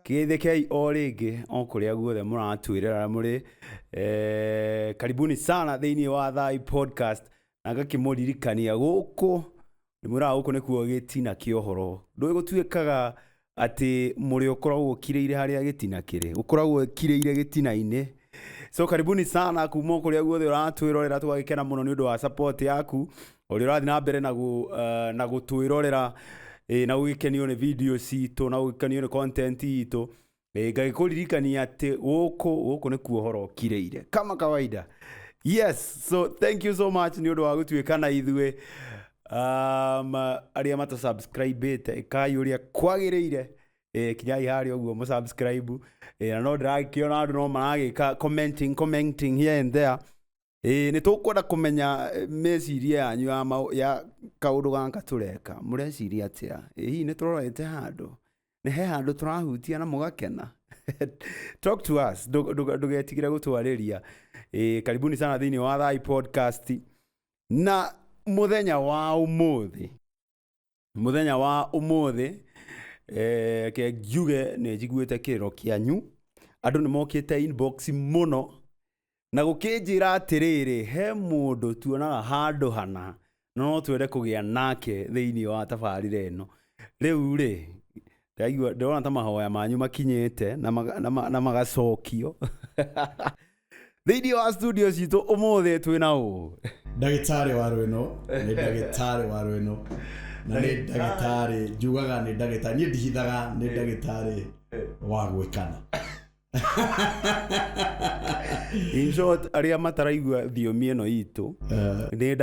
Kithekei o ringi o kuria guothe muratwirira muri karibuni sana thiini wa Thai podcast na ngakimuririkania guku nimura guku nikuo gitina kiohoro ndui gutuikaga ati muri ukoragwo kireire haria gitina kiri ukoragwo kireire gitina-ini so karibuni sana kuma kuria guothe uratwirorera tugagikena muno ni undu wa support yaku uri urathi na mbere na gutwirorera na ugikenio ni video citu na ugikenio ni content itu ngagikuririkania ati guku ni kuohoro kireire kama kawaida. Yes, so thank you so much ni undu wa gutwikana ithue aria mata subscribe kai uria kwagireire kinyai hari oguo mu subscribe na no ndirakiona andu no maragika commenting here and there ni tukwenda kumenya meciria yanyu ya kaundu gaka tureka mureciria atia hihi ni turorete handu ni he handu turahutia na mugakena talk to us ndugetigire gutwariria karibuni sana thiini wa Thai podcast na muthenya wa umuthi ke juge ne jiguete kiro kianyu andu ni mokite inbox muno na gukinjira atiriri he mundu tuonaga handu hana no twende kugia nake thiini wa tabarire eno riu ri ndona ta mahoya manyu makinyite na magacokio thiini wa studio citu umuthi twina u ndagitari wa rweno ni ndagitari wa rweno na ni ndagitari jugaga ni ndagitari ni ndihithaga ni ndagitari wa gwikana. In short, aria mataraigua thiomi eno itu ni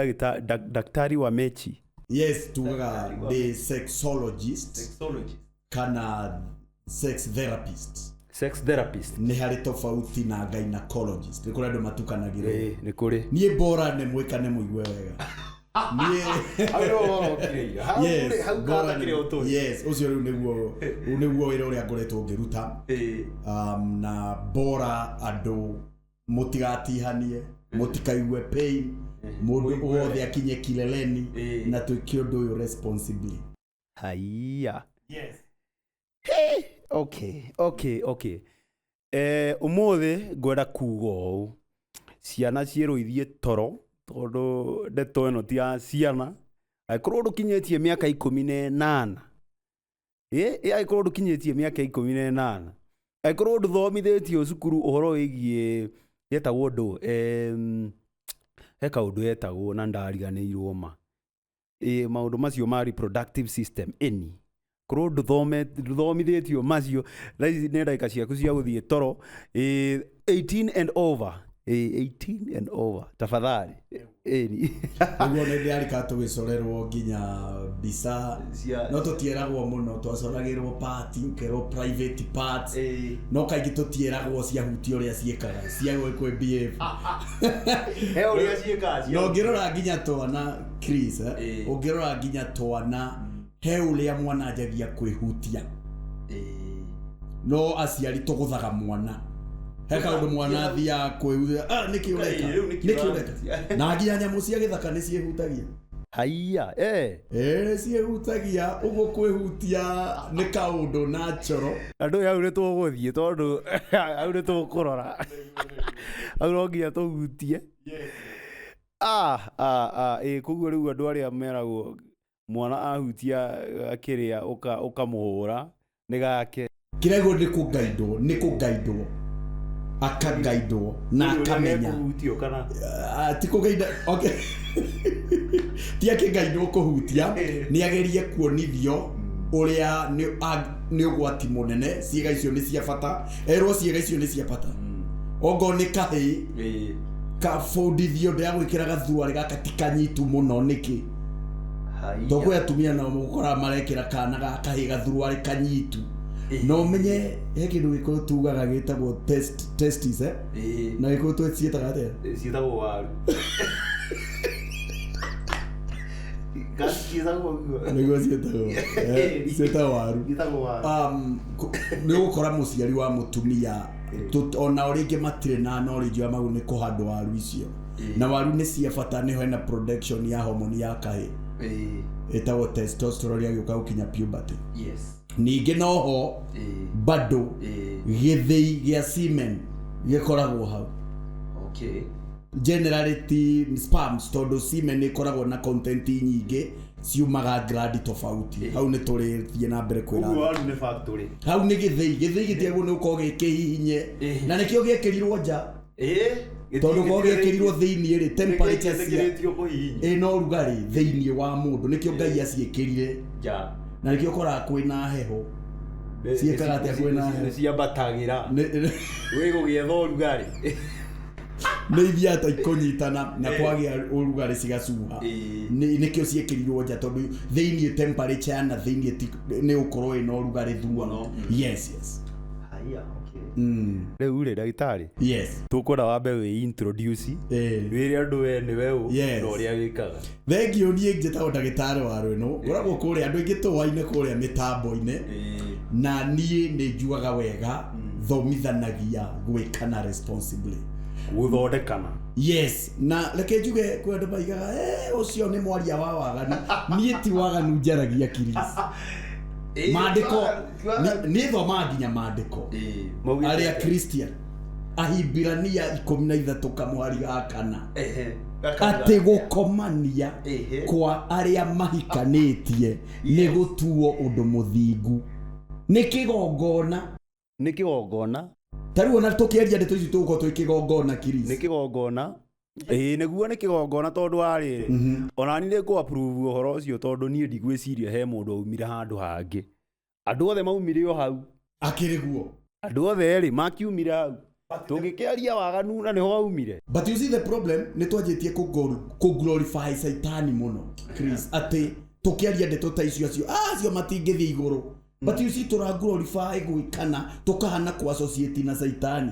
daktari wa mechi. Yes, tugaga the sexologist kana sex therapist ni hari tofauti na gynecologist ni kuri andu matukanagira ni kuri ni bora ne mwikane muigwe wega yes ucio niguo wira uria ngoretwo ngiruta na bora andu mutigatihanie mutikaigue pain mundu wothe akinye kileleni na twikio undu uyu responsibly. Haiya. Yes. Hey, okay. Umuthi ngwenda kuga uu ciana ciruithie toro tondu ndeto eno ti ya ciana aikorwo ndukinyitie miaka 18 aikorwo ndukinyitie miaka 18 aikorwo nduthomithetio cukuru uhoro wigie yetagwo ndu he kaundu yetagwo na ndariganirwo ma maundu macio ma reproductive system eni korwo nduthomithetio macio raici ni ndagika ciaku cia guthie toro 18 and over tafadhali niguo ni ndiarika tugicorerwo nginya bisa no tutieragwo muno twacoragirwo part kero private parts no kaingi tutieragwo cia huti uria ciekaga cia gwikwe behave he uria ciekaga no ngirora nginya twana Chris ungirora nginya twana he uria mwana ajagia kwihutia no aciari tuguthaga mwana heka undu mwana thia kwihutia niki ureka na nginya nyamu cia githaka ni ciehutagia. Haiya ciehutagia uguo kwihutia ni kaundu natural andu yau ni tuguthie tondu au ni tukurora au no nginya tuhutie kuguo riu andu aria meragwo mwana ahutia akiria ukamuhura ni gake kirego ni kugaidwo akagaidwo na akamenya ti kugaida okay ti akigaidwo kuhutia ni agerie kuonithio uria ni ugwati munene ciega icio ni cia bata erwo ciega icio ni cia bata ogo ni kahi kabundithio ndia gwikira gathuari gaka tikanyitu muno niki tokwe atumia na mukora marekira kana gakahi gathuari kanyitu no menye he kindu giko tugaga gitagwo testis na giko twecietaga atia cietagwo waru nigo cietagwo waru ni gukora muciari wa mutumia ona uringi matire na knowledge ya mau ni kuhandwa waru icio na waru ni cia bata ni ho na production ya hormone ya kahi etagwo testosterone ya gĩũka gũkinya puberty. Yes. ningĩ noho bado gĩthĩi gĩa semen gĩkoragwo hau. Okay. Generally sperms tondũ semen nĩ ĩkoragwo na content nyingĩ ciumaga gradi tofauti. Hau nĩ tũrĩthiĩ na mbere kwĩra. Hau nĩ gĩthĩi gĩtiagwo nĩ ũkorwo gĩkĩhihinye na nĩkĩo gĩekĩrirwo nja. Tondũ kwa gĩekĩrirwo thĩinĩ rĩ temperature cia no rugarĩ thĩinĩ wa mũndũ nĩkĩo Ngai aciĩkĩrire na nĩkĩo ũkoraga kwĩna heho ciĩkaga atĩa kwĩna heho ciambatagĩra wĩgũgĩetha rugarĩ nĩ ithiata ikũnyitana na kwagĩa rugarĩ cigacuha nĩkĩo ciĩkĩrirwo nja tondũ thĩinĩ temperature na thĩinĩ nĩ ũkorwo ĩna rugarĩ thuo. Yes. Rĩu rĩ ndagĩtarĩ tũkwenda wambe wĩ introduce wĩre andũ we nĩ weũ na ũrĩa wĩkaga. Thengio niĩ njĩtagwo ndagĩtarĩ wa Rwĩno ngoragwo kũrĩa andũ aingĩ tũwaine kũrĩa mĩtambo-inĩ na niĩ nĩ njugaga wega thomithanagia gwĩkana responsibly gũthondekana. Yes, na reke njuge kwĩ andũ maigaga ũcio nĩ mwaria wa waganu. Niĩ ti waganu njaragia Chris. Maandĩko nĩ thoma nginya maandĩko arĩa Christian Ahibirania 13 kamwari ga kana atĩ gũkomania kwa arĩa mahikanĩtie nĩ gũtuo ũndũ mũthingu. Nĩ kĩgongona tarĩu ona tũkĩaria ndeto ici tũgũkorwo twĩ kĩgongona Chris. Nĩ kĩgongona nĩguo nĩ kĩgongona tondũ wa rĩrĩ ona ni nĩ approve ũhoro ũcio tondũ niĩ ndigwĩciria he mũndũ aumire handũ hangĩ. Andũ othe maumire o hau akĩrĩguo. Andũ othe rĩ makiumire hau tũngĩkĩaria waganu na nĩho aumire. But you see the problem nĩ twanjĩtie kũ glorify Saitani mũno Chris atĩ tũkĩaria ndeto ta icio acio matingĩthiĩ igũrũ. But you see tũra glorify gwĩkana tũkahana ku associate na Saitani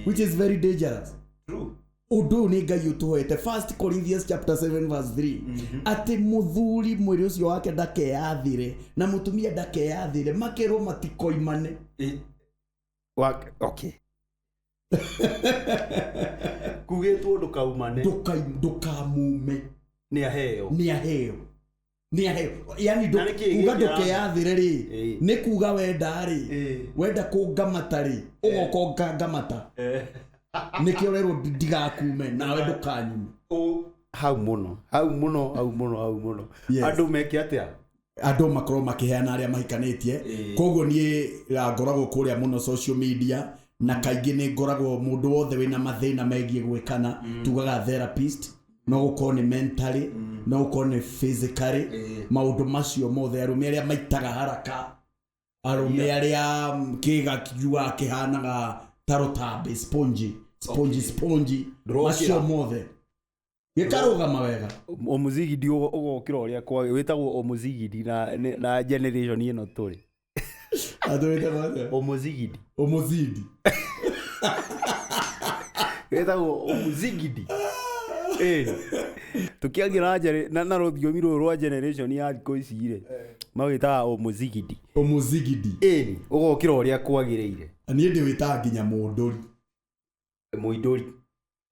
which is very dangerous. True. Ũndũ nĩ Ngai ũtũhete 1 Corinthians chapter 7 verse 3 atĩ mũthuri mwĩrĩ ũcio wake ndakeyathire na mũtumia ndakeyathire makerwo matikoimane. Okay. Kugĩtwo ndũkaumane ndũkamume nĩ aheo yani kuga ndũkeyathire rĩ nĩ kuga wenda rĩ wenda kũngamata rĩ ũgoka ngamata nĩkĩo rero ndigakume nawe ndũkanyume. Hau mũno andũ meke atĩa andũ makorwo makĩheana arĩa mahikanĩtie. Koguo niĩ ngoragwo kũrĩa mũno social media na kaingĩ nĩ ngoragwo mũndũ wothe wĩna mathĩna megiĩ gwĩkana tugaga therapist no gũkorwo nĩ mentally no gũkorwo nĩ physically maũndũ macio mothe arũme arĩa maitaga haraka arũme arĩa kĩga kiuga kĩhanaga tarotambe spongy macio mothe gĩkarũgama wega. Omuzigidi ũgokĩra ũrĩa kwagĩ wĩtagwo omuzigidi na generation ĩno tũrĩ andũ wĩtagwo omuzigidi wĩtagwo omuzigidi tukiagira na rũthiomi rũrũ rwa generation ya thikũ ici rĩ mawĩtaga omuzigidi ũgokĩra ũrĩa kwagĩrĩire. Niĩ ndĩwĩtaga nginya mũndũri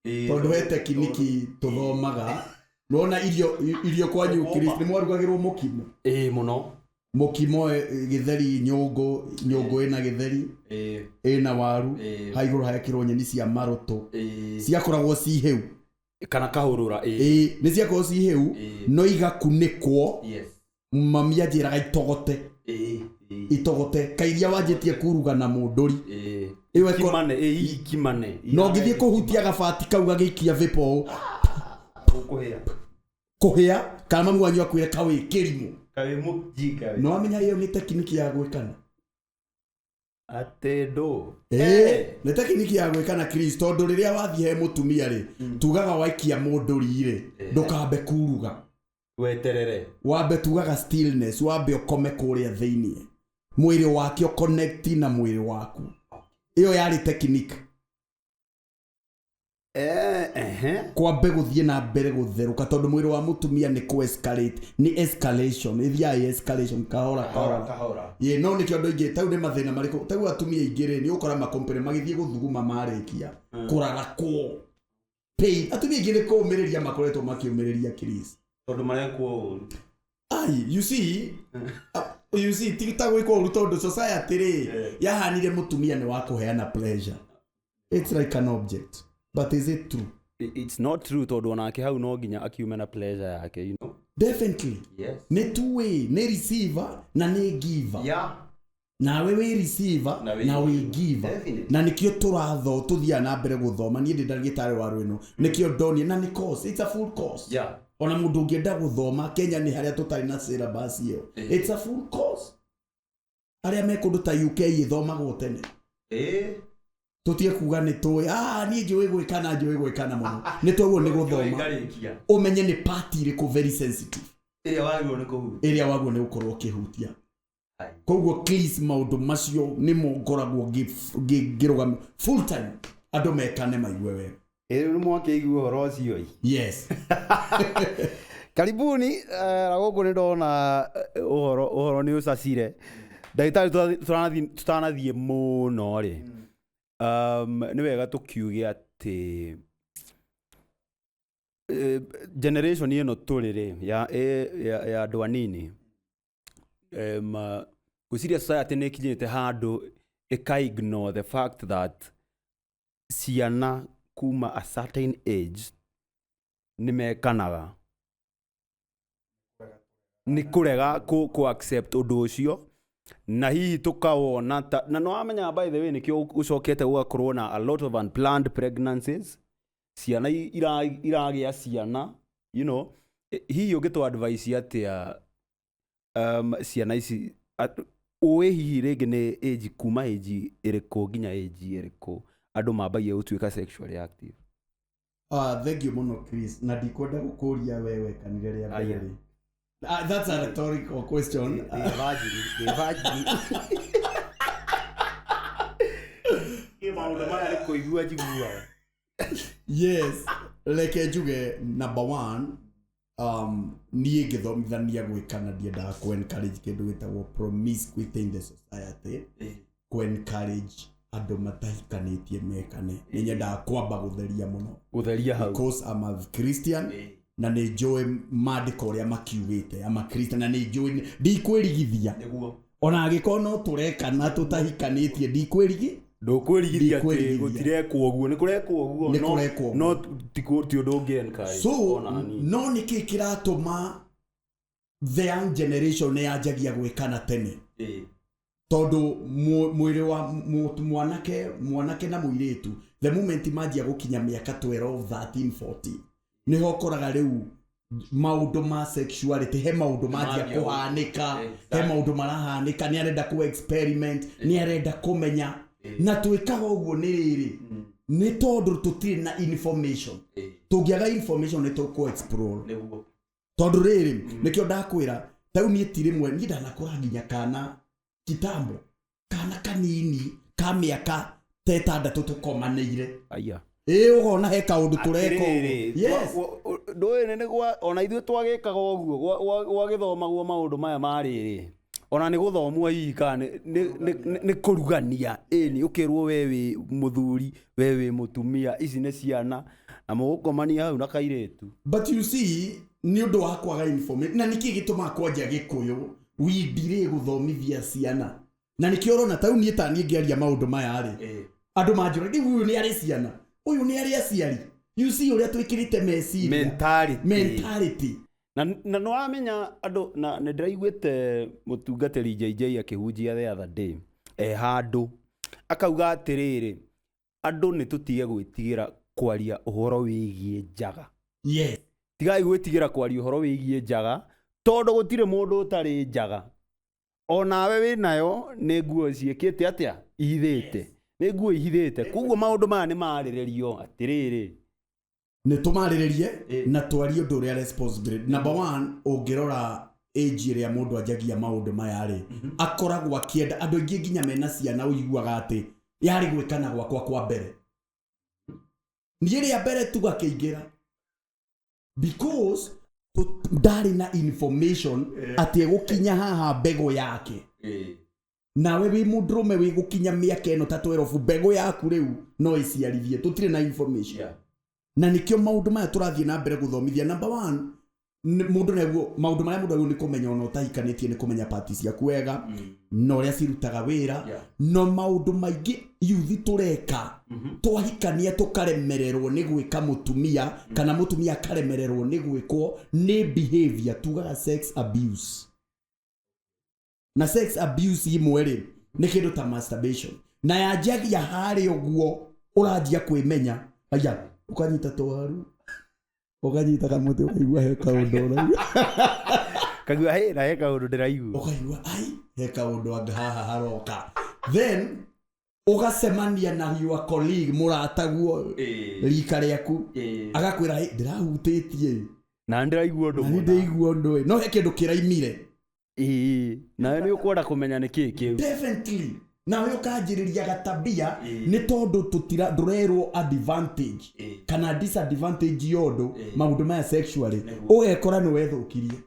tondũ he tekiniki tũthomaga nona irio kwanyu Chris nĩ mwarugagĩrwo mũkimo mũno mũkimo gĩtheri nyũngũ ĩna gĩtheri ĩna waru haigũrũ hayakĩrwo nyeni cia marũtũ ciakoragwo ci hĩu kana kahũrũra nĩ ciakorwo ci hĩu no igakunĩkwo. Mami anjĩraga itogote kairia wanjĩtie kuruga na mũndũri ikimane no ngĩthiĩ kũhutia gabati kau gagĩikia vapor kũhĩa kana mami wanyu akwĩre kawĩ kĩrimũ no amenya ĩyo nĩ tekiniki ya gwĩkana atendo nĩ tekiniki ya gwĩkana Chris tondũ rĩrĩa wathiĩ he mũtumia rĩ tugaga waikia mũndũri rĩ ndũkambe kuruga weterere wambe tugaga stillness wambe ũkome kũrĩa thĩinĩ mwĩrĩ wake connect na mwĩrĩ waku. Iyo yarĩ technique kwambe gũthiĩ na mbere gũtherũka tondũ mwĩrĩ wa mũtumia nĩ ku escalate nĩ escalation ithiaga escalation kahora no nĩkĩo andũ aingĩ tau nĩ mathĩna marĩkũ tau atumia aingĩ rĩ nĩ ũkora makompere magĩthiĩ gũthuguma marĩkia kũrarakwo pain. Atumia aingĩ nĩ kũũmĩrĩria makoretwo makiũmĩrĩria Chris tondũ marekwo you see you see tigita gwikwo uru tondu society ri yahanire mutumia ni wa kuheana pleasure. It's like an object, but is it true? It's not true tondu onake hau no nginya akiume na pleasure yake, you know. Definitely. Yes. Ni two way, ni receiver na ni giver. Yeah. Na we receiver na we giver. Definitely. Na nikio turatho tuthia na mbere guthoma ni ndi ndagitari wa rwino nikio ndoni na ni course, it's a full course. Yeah. Ona mundu ngienda guthoma Kenya ni haria tutari na syllabus iyo. It's a full course. Aria me kundu ta UK ithoma gotene. Tutie kuga ni tu ni njui gwikana muno ni twaguo ni guthoma umenye ni party iri ku very sensitive iria waguo ni gukorwo kihutia koguo please maundu macio ni mongoragwo ngirugam full time andu mekane maigwe we ni mwake igwe horo ucio. Yes. Karibuni guku ni ndona uhoro ni ucacire ndagitari tutanathie muno ri ni wega tukiuge ati generation ino turire ya andu anini guciria society ni kinyite handu ignore the fact that ciana kuma a certain age ni mekanaga ni kurega ku accept undu ucio na hihi tukawona na no amenya by the way nikio ucokete gukorwo na a lot of unplanned pregnancies ciana iragia ciana, you know, hihi ungitwa advice atia ciana ici uwe hihi rege ni age kuma age iriko ginya age iriko andu mabagie gutuika sexually active. Thank you muno Chris, na ndikwenda gukuria wewe kanire ria mbere. That's a rhetorical question. The virgin. Yes, like njuge number one, niye ngithomithania gwikana ndienda ku encourage kindu gitagwo promiscuity in the society, ku encourage andu matahikanitie mekane. Nyenda kwamba gutheria muno. Gutheria hau. Because I'm a Christian. Na ni joy maandiko uria makiugite ama Christian na ni joy ndikwirigithia ona agikono turekana tutahikanitie ndikwirigithia ati gutirekwo uguo ni kurekwo uguo no ti undu ungienkai. So no niki kiratuma the young generation ne yajagia gwikana tene tondu mwiri wa mwanake na muiretu the moment majia gukinya miaka 12 13 14 ni hokoraga riu maundu ma sexuality he maundu majia kuhanika he maundu marahanika ni arenda ku experiment ni arenda kumenya na twikaga uguo ni riri ni tondu tutiri na information tungiaga information ni tuku explore tondu riri nikio ndakwira tau ni tirimwe ni ndanakora nginya kana kitambo kana kanini ka miaka 6 tukomaneire aya ugona he kaundu tureko. Yes, ndoe ne gwa ona ithu twagikaga uguo gwa githomagwo maundu maya mariri ona ni guthomwa hika ni kurugania ni ukirwo wewe muthuri wewe mutumia ici ne ciana na mugukomania hau na kairetu. But you see ni undu wa kwaga information na niki gituma kwanja gikuyu windire guthomithia ciana na nikio rona tau ni etani ngiaria maundu maya ari andu manjura ndi huyu ni ari ciana uyu ni ari aciari. You see uria twikirite mentality na no amenya andu na ndiraiguite mutungatiri JJ akihunjia the other day handu akauga atiriri andu ni tutige gwitigira kwaria uhoro wigie njaga. Yes, tigai gwitigira kwaria uhoro wigie njaga tondu gutire mundu utari njaga onawe winayo ni nguo ciekite atia ihithite ni nguo ihithite kuguo maundu maya ni mariririo atiriri ni tumariririe na twarie undu uria responsibility. Number 1 ungirora age ria mundu ajagia maundu maya ri akoragwo akienda andu ingi nginya mena ciana uiguaga ati yari gwikana gwakwa kwa mbere ni ria mbere tugakiingira because ndari na information ati gukinya haha mbego yake nawe wi mudrume wi gukinya miaka eno 12 mbego yaku riu no iciarithie tutire na information na nikio maundu maya turathie na mbere guthomithia. Number 1 mundu neguo maundu maria mundu ni kumenya ona utahikanitie ni kumenya party ciaku wega no ria cirutaga wira no maundu maingi yuthi tureka twahikania tukaremererwo ni gwika mutumia kana mutumia akaremererwo ni gwikwo ni behavior tugaga sex abuse na sex abuse imwe ri ni kindu ta masturbation na yajagia hari uguo urajia kwimenya aya ukanyita twaru ukanyita kamuti ukaigua he kaundu kagua he na he kaundu ndiraigua ukaigua ai he kaundu anga haha haroka then ugasemania na your colleague murataguo rika riaku agakwira he ndirahutitie na ndiraigua undu no he kindu kiraimire na ni ukwenda kumenya ni kiu definitely na we ukajiriria gatabia ni tondu tutira ndurerwo advantage kana disadvantage yodo maundu maya sexually ugekora ni wethukirie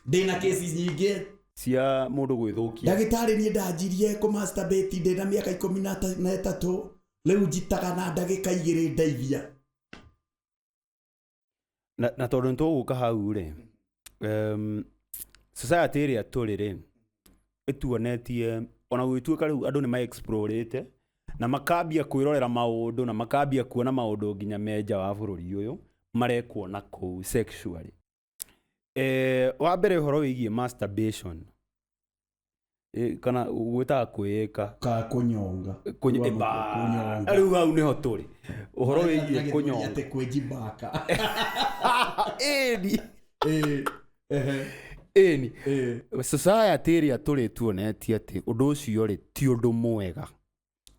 ndina cases nyingi cia mundu gwithukia ndagitari ni ndajirie ku masturbate ndina miaka 13 riu njitaga na ndagika 2 ndeithia na tondu ntuguka hau ri society area turi ri ituonetie ona gwituika riu andu ni ma explorate na makambia kwirorera maundu na makambia kuona maundu nginya meja wa bururi uyu marekwo na ku sexually wa mbere horo wigie masturbation kana gwita kwika ka kunyonga kunyonga riu hau niho turi horo wigie kunyonga ate kwejibaka eni society area turi tuonetie ati undu ucio ri ti undu mwega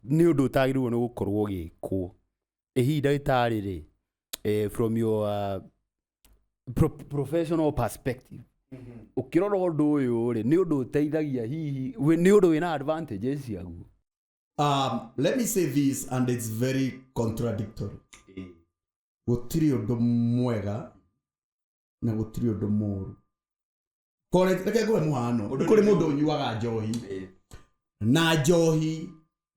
ni undu utagirwo ni gukorwo gikwo ihinda itari ri from your professional perspective ukirora undu uyu ri ni undu uteithagia hihi ni undu wina advantages yagu let me say this and it's very contradictory gutiri undu mwega na gutiri undu muru reke ngwe muhano kuri mundu unyuaga njohi na njohi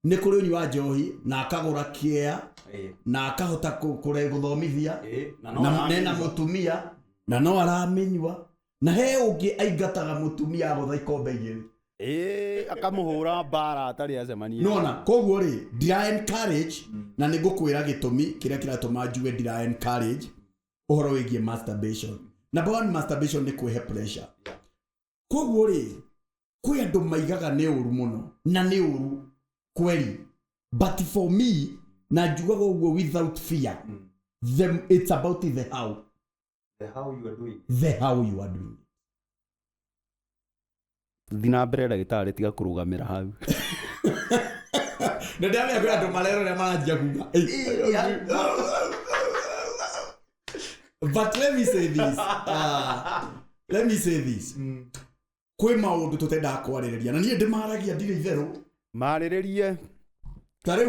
ni kuri unyua njohi na akagura kia na akahota kure guthomithia na nena mutumia na no aramenywa na he ungi aingataga mutumia agutha ikombe igiri akamuhura bara atari acemania nona koguo ri ndira encourage na nigukwira gitumi kiria kiratuma njuge ndira encourage uhoro wigie masturbation number one masturbation ni kwihe pressure koguo ri kwi andu maigaga ni uru muno na ni uru kweli but for me na njugaga uguo without fear it's about the how you are doing thina mbere ndagitari tiga kurugamira hau ndamya kwa andu marero ria maranjia kuga but let me say this kwi maundu tutenda kwaririria na nie ndimaragia ndire itheru mariririe tare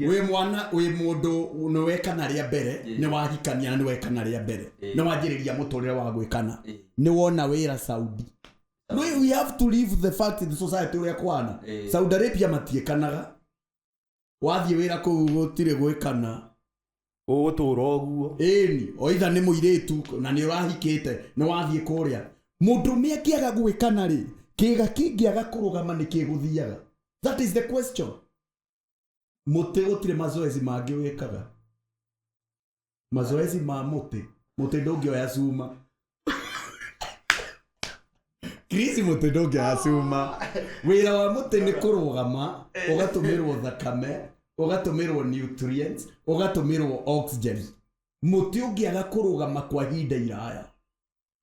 we mwana we mundu no wekana ria mbere ni wahikania na ni wekana ria mbere ni wanjiriria muturire wa gwikana ni wona wira Saudi no we have to leave the fact in the society uria kwana Saudi Arabia matiekanaga wathie wira ku gutire gwikana ugutura uguo ni oitha ni muiritu na ni urahikite ni wathie kuria mundu mekiaga gwikana ri kiga kingiaga kurugama ni kiguthiaga that is the question muti gutire mazoezi mangi wikaga mazoezi ma muti ndungioya cuma Krisi muti ndungioya cuma wira wa muti ni kurugama ugatumirwo thakame ugatumirwo nutrients ugatumirwo oxygen muti ungiaga kurugama kwa hinda iraya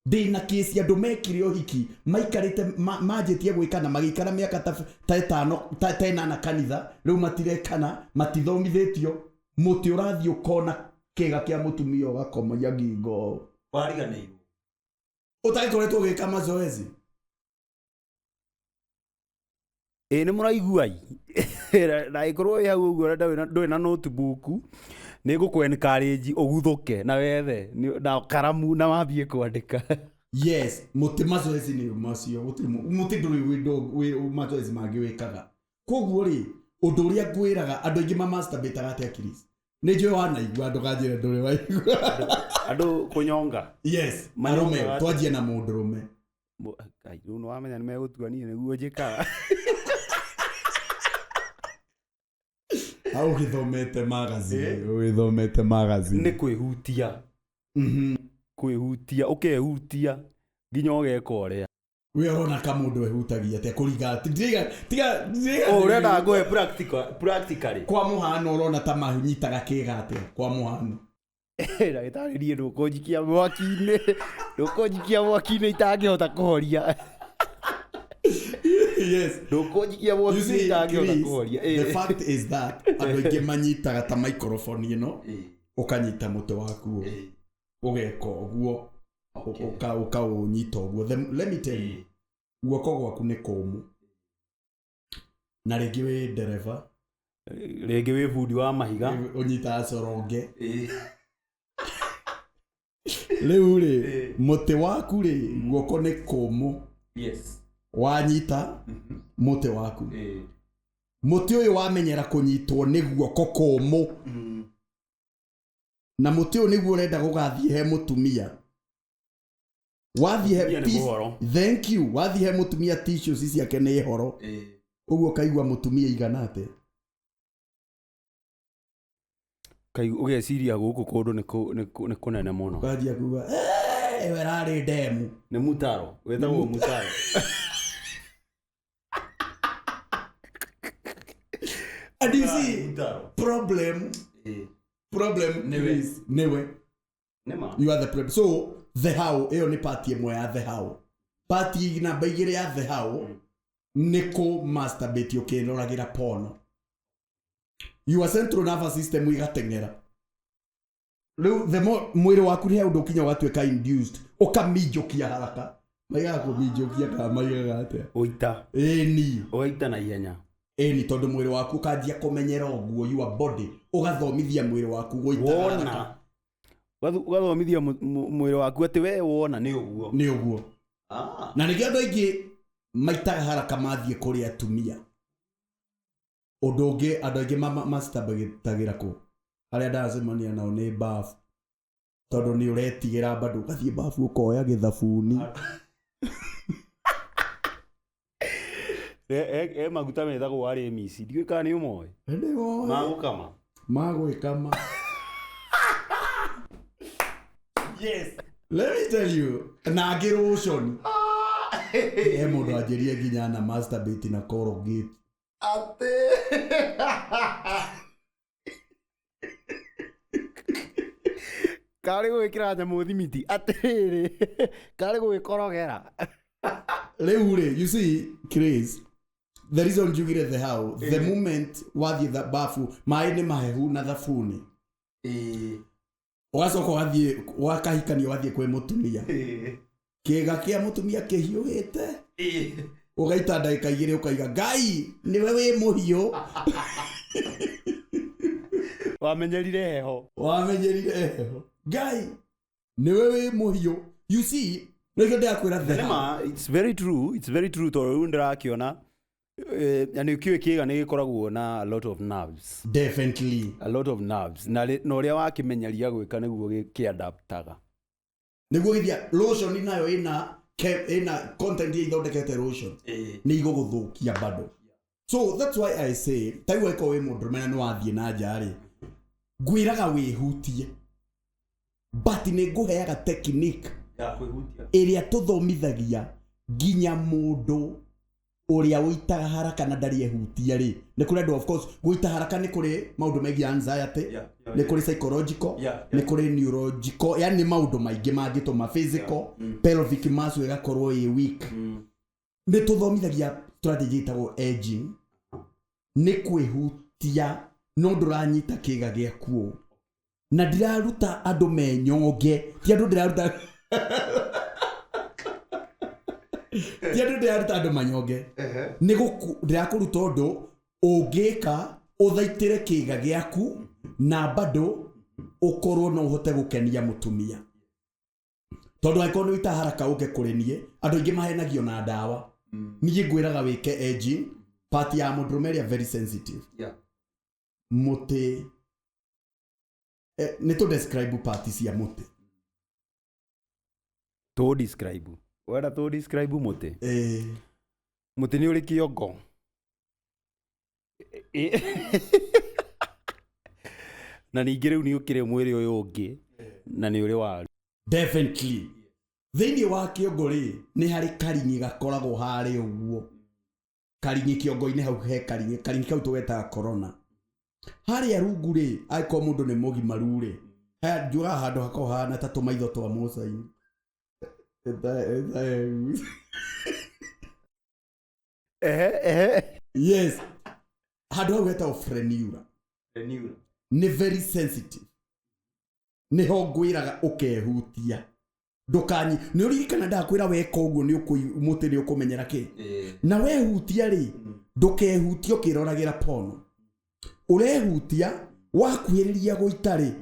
ndina kesi andu mekire uhiki maikarite majitie gwikana magikara miaka ta 5 ta 8 kanitha riu matirekana matithomithitio muti urathio kona kiga kia mutumia ugakomoya ngingo wariganirwo utagikoretwo gika mazoezi ni muraiguai na ikorwo hau uguo ndwe na notebook ni guku encourage uguthuke na wethe na karamu na wambie kwandika yes muti mazoezi ni macio muti nduri mazoezi mangi wikaga koguo ri undu uria ngwiraga andu ingi ma masturbate ate Chris nĩ njũĩ wanaigua ndũkanjĩre ndũrĩ waigua andũ kũnyonga yes Manyonga marume watu. twanjie na mũndũrũme rĩu nĩ wamenya nĩ megũtua niĩ nĩguo njĩkaga au gĩthomete magazine nĩ kwĩhutia kwĩhutia ũkehutia nginya ũgeka ũrĩa we ũrona ka mũndũ ehutagia atĩa kũringa tiga ũrenda ngũhe practically kwa mũhano ũrona ta manyitaga kĩga atĩa kwa mũhano ndagĩtarĩ niĩ ndũkũnjikia mwaki-inĩ itangĩhota kũhoria yes ndũkũnjikia mwaki-inĩ itangĩhota kũhoria the fact is that andũ aingĩ manyitaga ta microphone ĩno ũkanyita mũtwe waku ũgeka ũguo ũkaũnyita ũguo let me tell you guoko gwaku nĩ kũmũ na rĩngĩ wĩ ndereba rĩngĩ wĩ bundi wa mahiga ũnyitaga coronge rĩu rĩ mũtĩ waku rĩ guoko nĩ kũmũ wanyita mũtĩ waku mũtĩ ũyũ wamenyera kũnyitwo nĩ guoko kũmũ na mũtĩ ũyũ nĩguo ũrenda gũgathiĩ he mũtumia wathiĩ he mũtumia tissues ciake nĩ horo ũguo kaigua mũtumia igana atĩa ũgeciria gũkũ kũndũ nĩ kũnene mũno kanjia kuga we rarĩ ndemu nĩ mũtaro wetagwo mũtaro and you see problem is newe you are the problem so the how ĩyo nĩ party ĩmwe ya the how party namba igĩrĩ ya the how nĩ kũ masturbate ũkĩroragĩra porno your central nervous system igateng'era rĩu the more mwĩrĩ waku nĩ ũndũ ũkinya ũgatuĩka induced ũkaminjũkia haraka maigaga kũminjũkia kana maigaga atĩa ũita ũgaita na ihenya ni tondũ mwĩrĩ waku ũkanjia kũmenyera ũguo your body ũgathomithia mwĩrĩ waku gũita haraka ũgathomithia mwĩrĩ waku atĩ we wona nĩ ũguo na nĩkĩo andũ aingĩ maitaga haraka mathiĩ kũrĩ atumia ũndũ ũngĩ andũ aingĩ masturbagĩra kũ arĩa ndacemania nao nĩ bafu tondũ nĩ ũretigĩra bado ũgathiĩ bafu ũkoya gĩthabuni maguta metagwo arĩ misi ndiũĩ kana nĩ ũmoĩ magũkama yes let me tell you na ngĩrũconi mũndũ anjĩrie nginya na masturbate na Colgate atĩ karĩ gwĩkĩra nyamũ thimiti atĩrĩrĩ karĩ gwĩkorogera rĩu rĩ you see Chris the reason njugire the how the moment wathiĩ bafu maĩ nĩ mahehu na thabuni ũgacoka ũgathiĩ wakahikania ũgathiĩ kwĩ mũtumia kĩga kĩa mũtumia kĩhiũhĩte ũgaita ndagĩka igĩrĩ ũkaiga Ngai nĩwe wĩ mũhiũ wamenyerire heho Ngai nĩwe wĩ mũhiũ you see nĩkĩo ndĩrakwĩra the it's very true tondũ rĩu ndĩrakĩona na nĩ ũkĩũĩ kĩga nĩ gĩkoragwo na a lot of nerves definitely na ũrĩa wakĩmenyeria gwĩka nĩguo gĩkĩadaptaga nĩguo gĩthia lotion nayo ĩna content ya ithondekete lotion nĩ igũgũthũkia bado so that's why I say taigua ĩko wĩ mũndũ mena nĩ wathiĩ na njarĩ ngwĩraga wĩhutie but nĩ ngũheaga technique ĩrĩa tũthomithagia nginya mũndũ ũrĩa ũitaga haraka na ndarĩ ehutia rĩ nĩ kũrĩ andũ of course gũita haraka nĩ kũrĩ maũndũ megiĩ anxiety nĩ kũrĩ psychological nĩ kũrĩ neurological yani nĩ maũndũ maingĩ mangĩtũma physical pelvic muscle ĩgakorwo ĩ weak nĩ tũthomithagia strategy ĩtagwo edging nĩ kwĩhutia no ndũranyita kĩga gĩaku na ndiraruta andũ menyonge ti andũ ndiraruta andũ manyonge nĩ ndirakũruta ũndũ ũngĩka ũthaitĩre kĩga gĩaku na bado ũkorwo no ũhote gũkenia mũtumia tondũ angĩkorwo nĩ ũita haraka ũke kũrĩ niĩ andũ aingĩ mahenagio na ndawa niĩ ngwĩraga wĩke edging part ya mũndũrũme ĩrĩa very sensitive mũtĩ nĩ to describe party cia mũtĩ. To describe. Wenda to describe mũtĩ. Mũtĩ nĩ ũrĩ kĩongo. Na ningĩ rĩu nĩ ũkĩrĩ mwĩrĩ ũyũ ũngĩ na nĩ ũrĩ waru. Definitely. Thĩinĩ wa kĩongo rĩ nĩ harĩ karinyi gakoragwo harĩ ũguo. Karinyi kĩongo-inĩ hau he karinyi kau tũgetaga corona. Harĩa rungu rĩ angĩkorwo mũndũ nĩ mũgimaru rĩ njugaga handũ hakoragwo hana ta tũmaitho twa Mũsaini. Yes. Handũ hau hetagwo frenula. Nĩ very sensitive. Nĩho ngwĩraga ũkehutia. Ndukanyi nĩ ũririkana ndakwĩra weka ũguo nĩ mũtĩ nĩ ũkũmenyera kĩ. Na wehutia rĩ ndukehutie ũkĩroragĩra porno. Ũrehutia wakuhĩrĩria gũita rĩ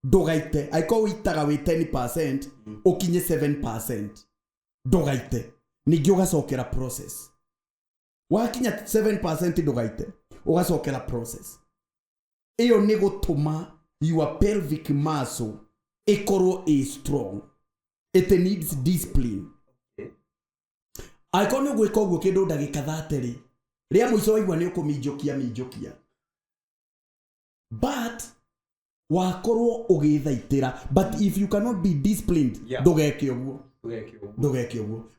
ndũgaite. Angĩkorwo ũitaga wĩ 10% ũkinye 7%. Ndũgaite. Ningĩ ũgacokera process. Wakinya 7% ndũgaite. Ũgacokera process. Iyo nĩ gũtũma your pelvic muscle ĩkorwo strong. It needs discipline. Angĩkorwo nĩ ũgwĩka ũguo kĩndũ ndagĩka 30 rĩ rĩa mũico waigua nĩ ũkũminjokia. But wakorwo ũgĩthaitĩra. But if you cannot be disciplined ndũgeke ũguo.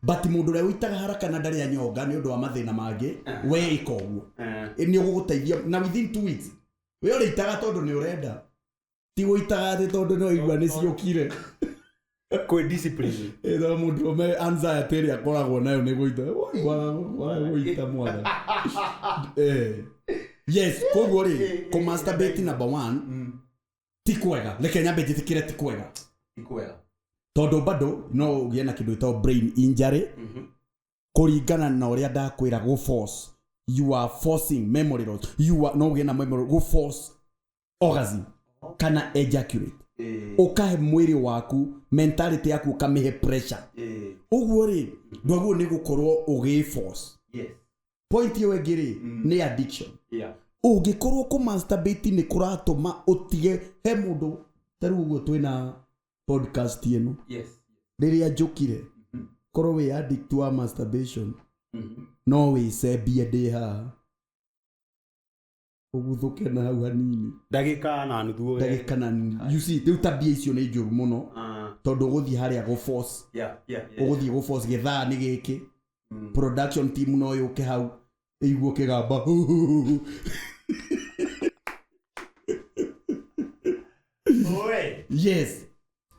But mũndũ ũrĩa ũitaga haraka na ndarĩ anyonga nĩ ũndũ wa mathĩna mangĩ we ĩka ũguo. Nĩ ũgũgũteithia na within 2 weeks. We ũrĩitaga tondũ nĩ ũrenda. Ti gũitaga atĩ tondũ nĩ waigua nĩ ciũkire. Kwĩ discipline. Ĩno mũndũ ũme anxiety ĩrĩa akoragwo nayo nĩ gũita. Gũita mwana. Yes, koguo rĩ kũmasturbate number 1 ti kwega. Reke nyambe njĩtĩkĩre ti kwega. Tondũ bado no ũgĩe na kĩndũ gĩtagwo brain injury. Kũringana na ũrĩa ndakwĩra go force. You are forcing memory loss. You are no ũgĩe na memory go force orgasm kana ejaculate. Ukahe mwĩrĩ waku mentality yaku ukamĩhe pressure. Ũguo rĩ ndwaguo nĩ gũkorwo ũgĩ force. Point hiyo ĩngĩ rĩ nĩ addiction. Ũngĩkorwo kũmasturbate nĩ kũratũma ũtige he mũndũ tarĩu ũguo twĩna podcast ĩno. Rĩrĩa njũkire korwo wĩ addict wa masturbation no wĩcembie ndĩ haha ũguthũke na hau hanini ndagĩka na nuthu. You see rĩu tabia icio nĩ njũru mũno tondũ ũgũthiĩ harĩa go force. Ũgũthiĩ go force gĩthaa nĩ gĩkĩ. Production team no yũke hau ĩiguo kĩgamba. Yes.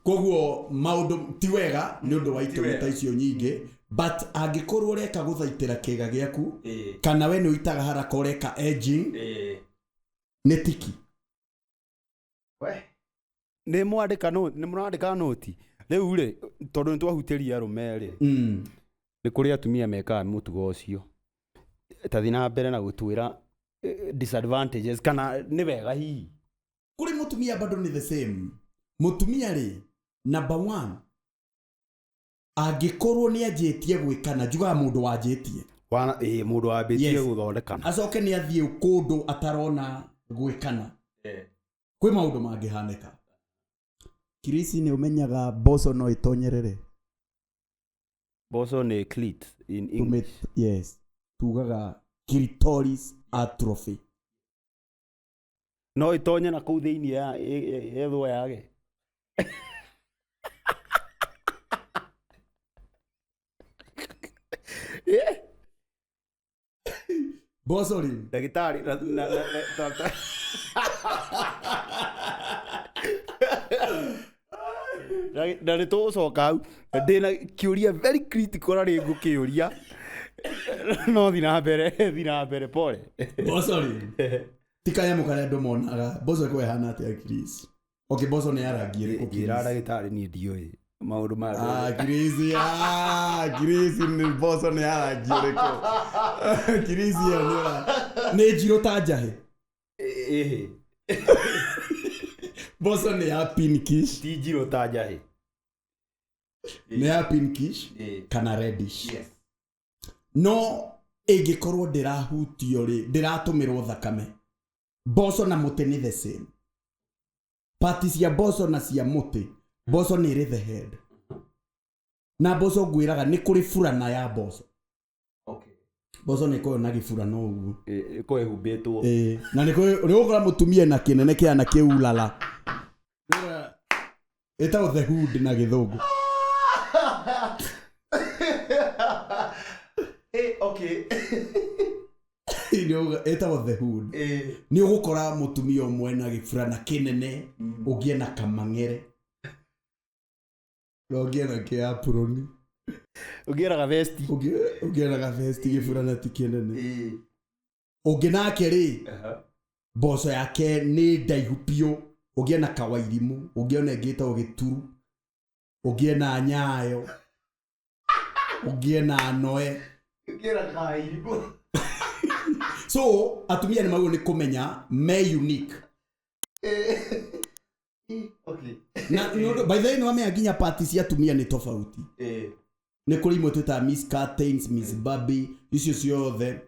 Koguo maũndũ ti wega nĩ ũndũ wa itũmi ta icio nyingĩ. But angĩkorwo ũreka gũthaitĩra kĩga gĩaku kana we nĩ ũitaga haraka ũreka edging nĩ tiki. Nĩ mũrandĩka noti rĩu rĩ tondũ nĩ twahutĩria arũme rĩ nĩ kũrĩ atumia mekaga mũtugo ũcio. Tathi na mbere na gũtwĩra disadvantages kana nĩ wega hihi. Kũrĩ mũtumia bado nĩ the same. Mũtumia rĩ number 1 angĩkorwo nĩ anjĩtie gwĩkana njugaga mũndũ wanjĩtie. Mũndũ wambĩtie gũthondekana. Acoke nĩ athiĩ kũndũ atarona gwĩkana. Kwĩ maũndũ mangĩhanĩka. Kirisi nĩ ũmenyaga mboco no ĩtonyerere. Mboco nĩ clit in English. Yes. Tugaga clitoris atrophy. No ĩtonye na kũu thĩinĩ yethwo yage. Mboco rĩ ndagĩtarĩ na nĩ tũgũcoka hau ndĩna kĩũria very critical arĩ ngũkĩũria no thiĩ na mbere pole. Mboco rĩ ti kanyamũ karĩa andũ monaga. Mboco ĩkoragwo ĩhana atĩa Chris? Okay, mboco nĩ ya rangi ĩrĩkũ? Njĩra ndagĩtarĩ niĩ ndiũĩ maũndũ ma Chris nĩ mboco nĩ ya rangi ĩrĩkũ? Chris nĩ njirũ ta njahĩ. Mboco nĩ ya pinkish. Ti njirũ ta njahĩ. Nĩ ya pinkish kana reddish. No ĩngĩkorwo ndĩrahutio rĩ ndĩratũmĩrwo thakame. Mboco na mũtĩ nĩ the same. Party cia mboco na cia muti. Mboco nĩ ĩrĩ the head. Na mboco ngwĩraga nĩ kũrĩ furana ya mboco. Okay. Mboco nĩ kũrĩ na gĩfurana ũguo. Ĩko ĩhumbĩtwo. Na nĩ ũgũkora mũtumia na kĩnene kĩana kĩulala. Ĩtagwo the hood na gĩthũngũ. Okay. Ĩtagwo the hood. Nĩ ũgũkora mũtumia ũmwe na gĩfurana kĩnene, ũngĩ na kamang'ere. Ũngĩ na kĩapuroni. Ũngĩ na gavesti. Ũngĩ na gavesti gĩfurana ti kĩnene. Ũngĩ nake rĩ, mboco yake nĩ ndaihu biũ. Ũngĩ na kawairimu. Ũngĩ na ĩngĩ ĩtagwo gĩturu. Ũngĩ na nyayo. Ũngĩ na noe. Ũngĩ na kawairimu. So, atumia nĩ magĩrĩirwo nĩ kũmenya me unique. Okay. Na by the way, no amenya nginya party cia atumia nĩ tofauti. Nĩ kũrĩ imwe twĩtaga Miss Curtains, Miss Barbie, icio ciothe.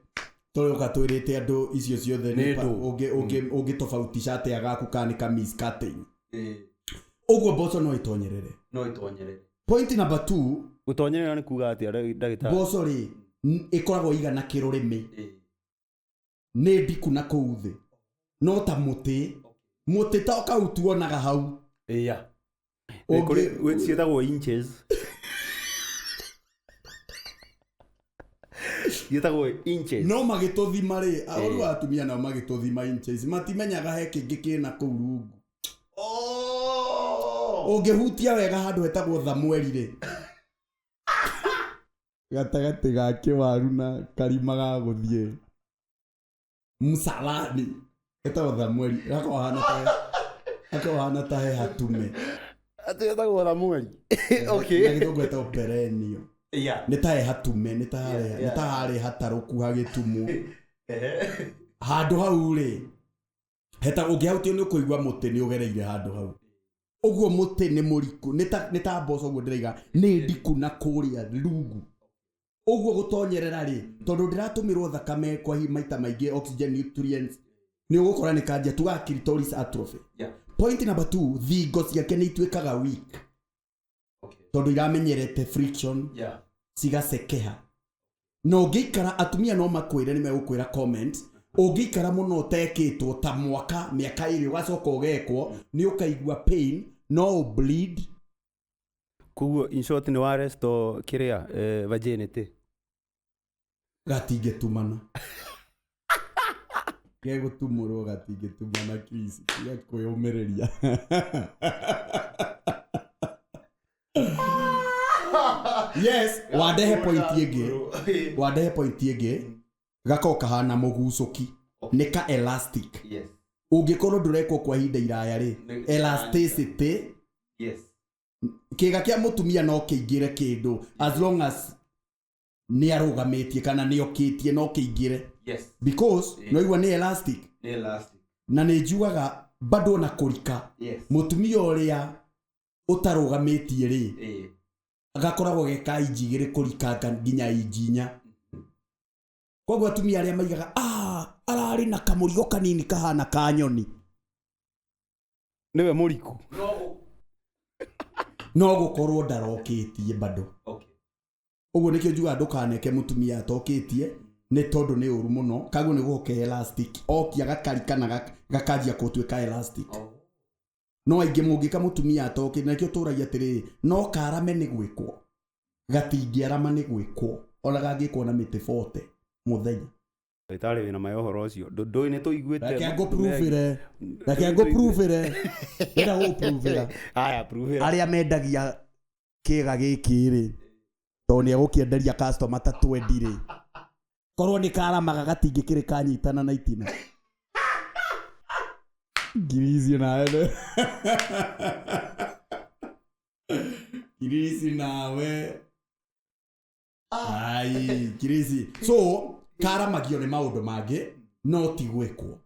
Tũroka twĩrĩte andũ icio ciothe nĩ ũngĩ tofautisha atĩ agaku kana nĩ ka Miss Curtain. Ũguo mboco no itonyerere. No itonyerere. Point number 2. Gũtonyerera nĩ kuuga atĩ ndagĩtarĩ. Mboco rĩ, ĩkoragwo igana kĩrũrĩmĩ. Nĩ ndiku na kũu thĩ. No ta mũtĩ ta ũkautuonaga hau. Ĩya. Ciĩtagwo inches. Ciĩtagwo inches. No magĩtũthima rĩ, aũru atumia nao magĩtũthima inches. Matimenyaga he kĩngĩ kĩna kũu rungu. Ũngĩhutia wega handũ hetagwo thamweri rĩ. Gatagatĩ ga kĩwaru na karima ga gũthiĩ. Msalani. Hetagwo thamweri. Gako hana ta he hatume. Ati hetagwo thamweri. Okay. Na gĩthũngũ hetagwo perennial. Yeah. Nĩ ta he hatume, nĩ ta harĩ hatarũku hagĩtumu. Handũ hau rĩ. Hetagwo ũngĩhutio nĩ ũkũigua mũtĩ nĩ ũgereire handũ hau. Ũguo mũtĩ nĩ mũriku. Nĩ ta mboco ũguo ndĩraiga. Nĩ ndiku na kũrĩa rungu. Ũguo gũtonyerera rĩ, tondũ ndĩratũmĩrwo thakame kwa maita maingĩ oxygen nutrients, nĩ ũgũkora nĩ kanja tuga clitoris atrophy. Point number 2, thingo ciake nĩ ituĩkaga weak. Tondũ iramenyerete friction, cigacekeha. No ũngĩikara, atumia no makwĩre, nĩ megũkwĩra comment, ũngĩikara mũno ũtekĩtwo ta mĩaka ĩrĩ ũgacoka ũgekwo, nĩ ũkaigua pain, no bleed. Kuguo in short nĩ wa resto kĩrĩa virginity. Gatingĩtumana. Gegũtumũrwo gatingĩtumana Chris. Tiga kwĩyũmĩrĩria. Yes, wandehe point ĩngĩ. Gako kahana mũgucũki. Nĩ ka elastic. Yes. Ũngĩkorwo ndũrekwo kwa ihinda iraya rĩ, elasticity. Yes. Kĩga kĩa mũtumia no kĩingĩre kĩndũ as long as nĩ arũgamĩtie kana nĩ okĩtie no kĩingĩre. Yes. Because no igua nĩ elastic. Nĩ elastic. Na nĩ njugaga bado na kũrika. Yes. Mũtumia ũrĩa ũtarũgamĩtie rĩ, agakoragwo geka inji igĩrĩ kũrika nginya inji 4. Koguo atumia arĩa maigaga ararĩ na kamũrigo kanini kahana ka nyoni. Nĩwe mũriku. No gũkorwo ndarokĩtie bado. Okay. Ũguo nĩkĩo njuga ndũkaneke mũtumia atokĩtie, nĩ tondũ nĩ ũru mũno. Kaguo nĩ gũke elastic. Okia gakarika na gakanjia gũtuĩka elastic. No aingĩ mũngĩka mũtumia atokĩtie, na nĩkĩo tũragia atĩrĩ, no karame nĩ gwĩkwo. Gatingĩarama nĩ gwĩkwo. Ona gangĩkwo na mĩtĩ 40 mũthenya. Ndagĩtarĩ wĩna maĩ ũhoro ũcio. Ndũĩ nĩ tũiguĩte. Reke ngũpruvĩre. Reke ngũpruvĩre. Ndĩra gũpruvĩra. Aya, pruvĩra. Arĩa mendagia kĩga gĩkĩ rĩ, tondũ nĩ egũkĩenderia customer ta 20 rĩ. Korwo nĩ karamaga gatingĩkĩrĩ kanyitana na itina. Ngirici nawe. Ngirici nawe. Ai, ngirici. So, karamagio nĩ maũndũ mangĩ, no ti gwĩkwo.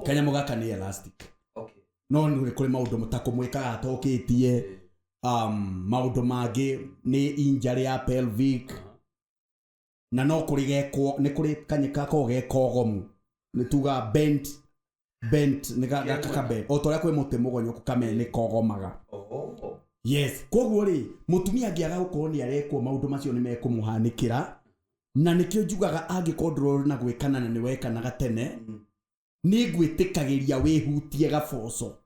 Kanyamũ gaka nĩ elastic. Okay. No nĩ kũrĩ maũndũ mũtakũmwĩkaga atokĩtie. Maũndũ mangĩ nĩ injury ya pelvic. Na no kũrĩ gekwo, nĩ kũrĩ kanyeka ko gekogomu. Nĩ tuga bent. bent nĩ gakabe o toria kwĩ mũtĩ mũgonyoku kame nĩ kogomaga. Yes, koguo rĩ mũtumia angĩaga gũkorwo nĩ arekwo maũndũ macio nĩ mekũmũhanĩkĩra, na nĩkĩo njugaga angĩkorwo ndũrona na gwĩkana na nĩ wekanaga tene, nĩ ngwĩtĩkagĩria wĩhutie gaboco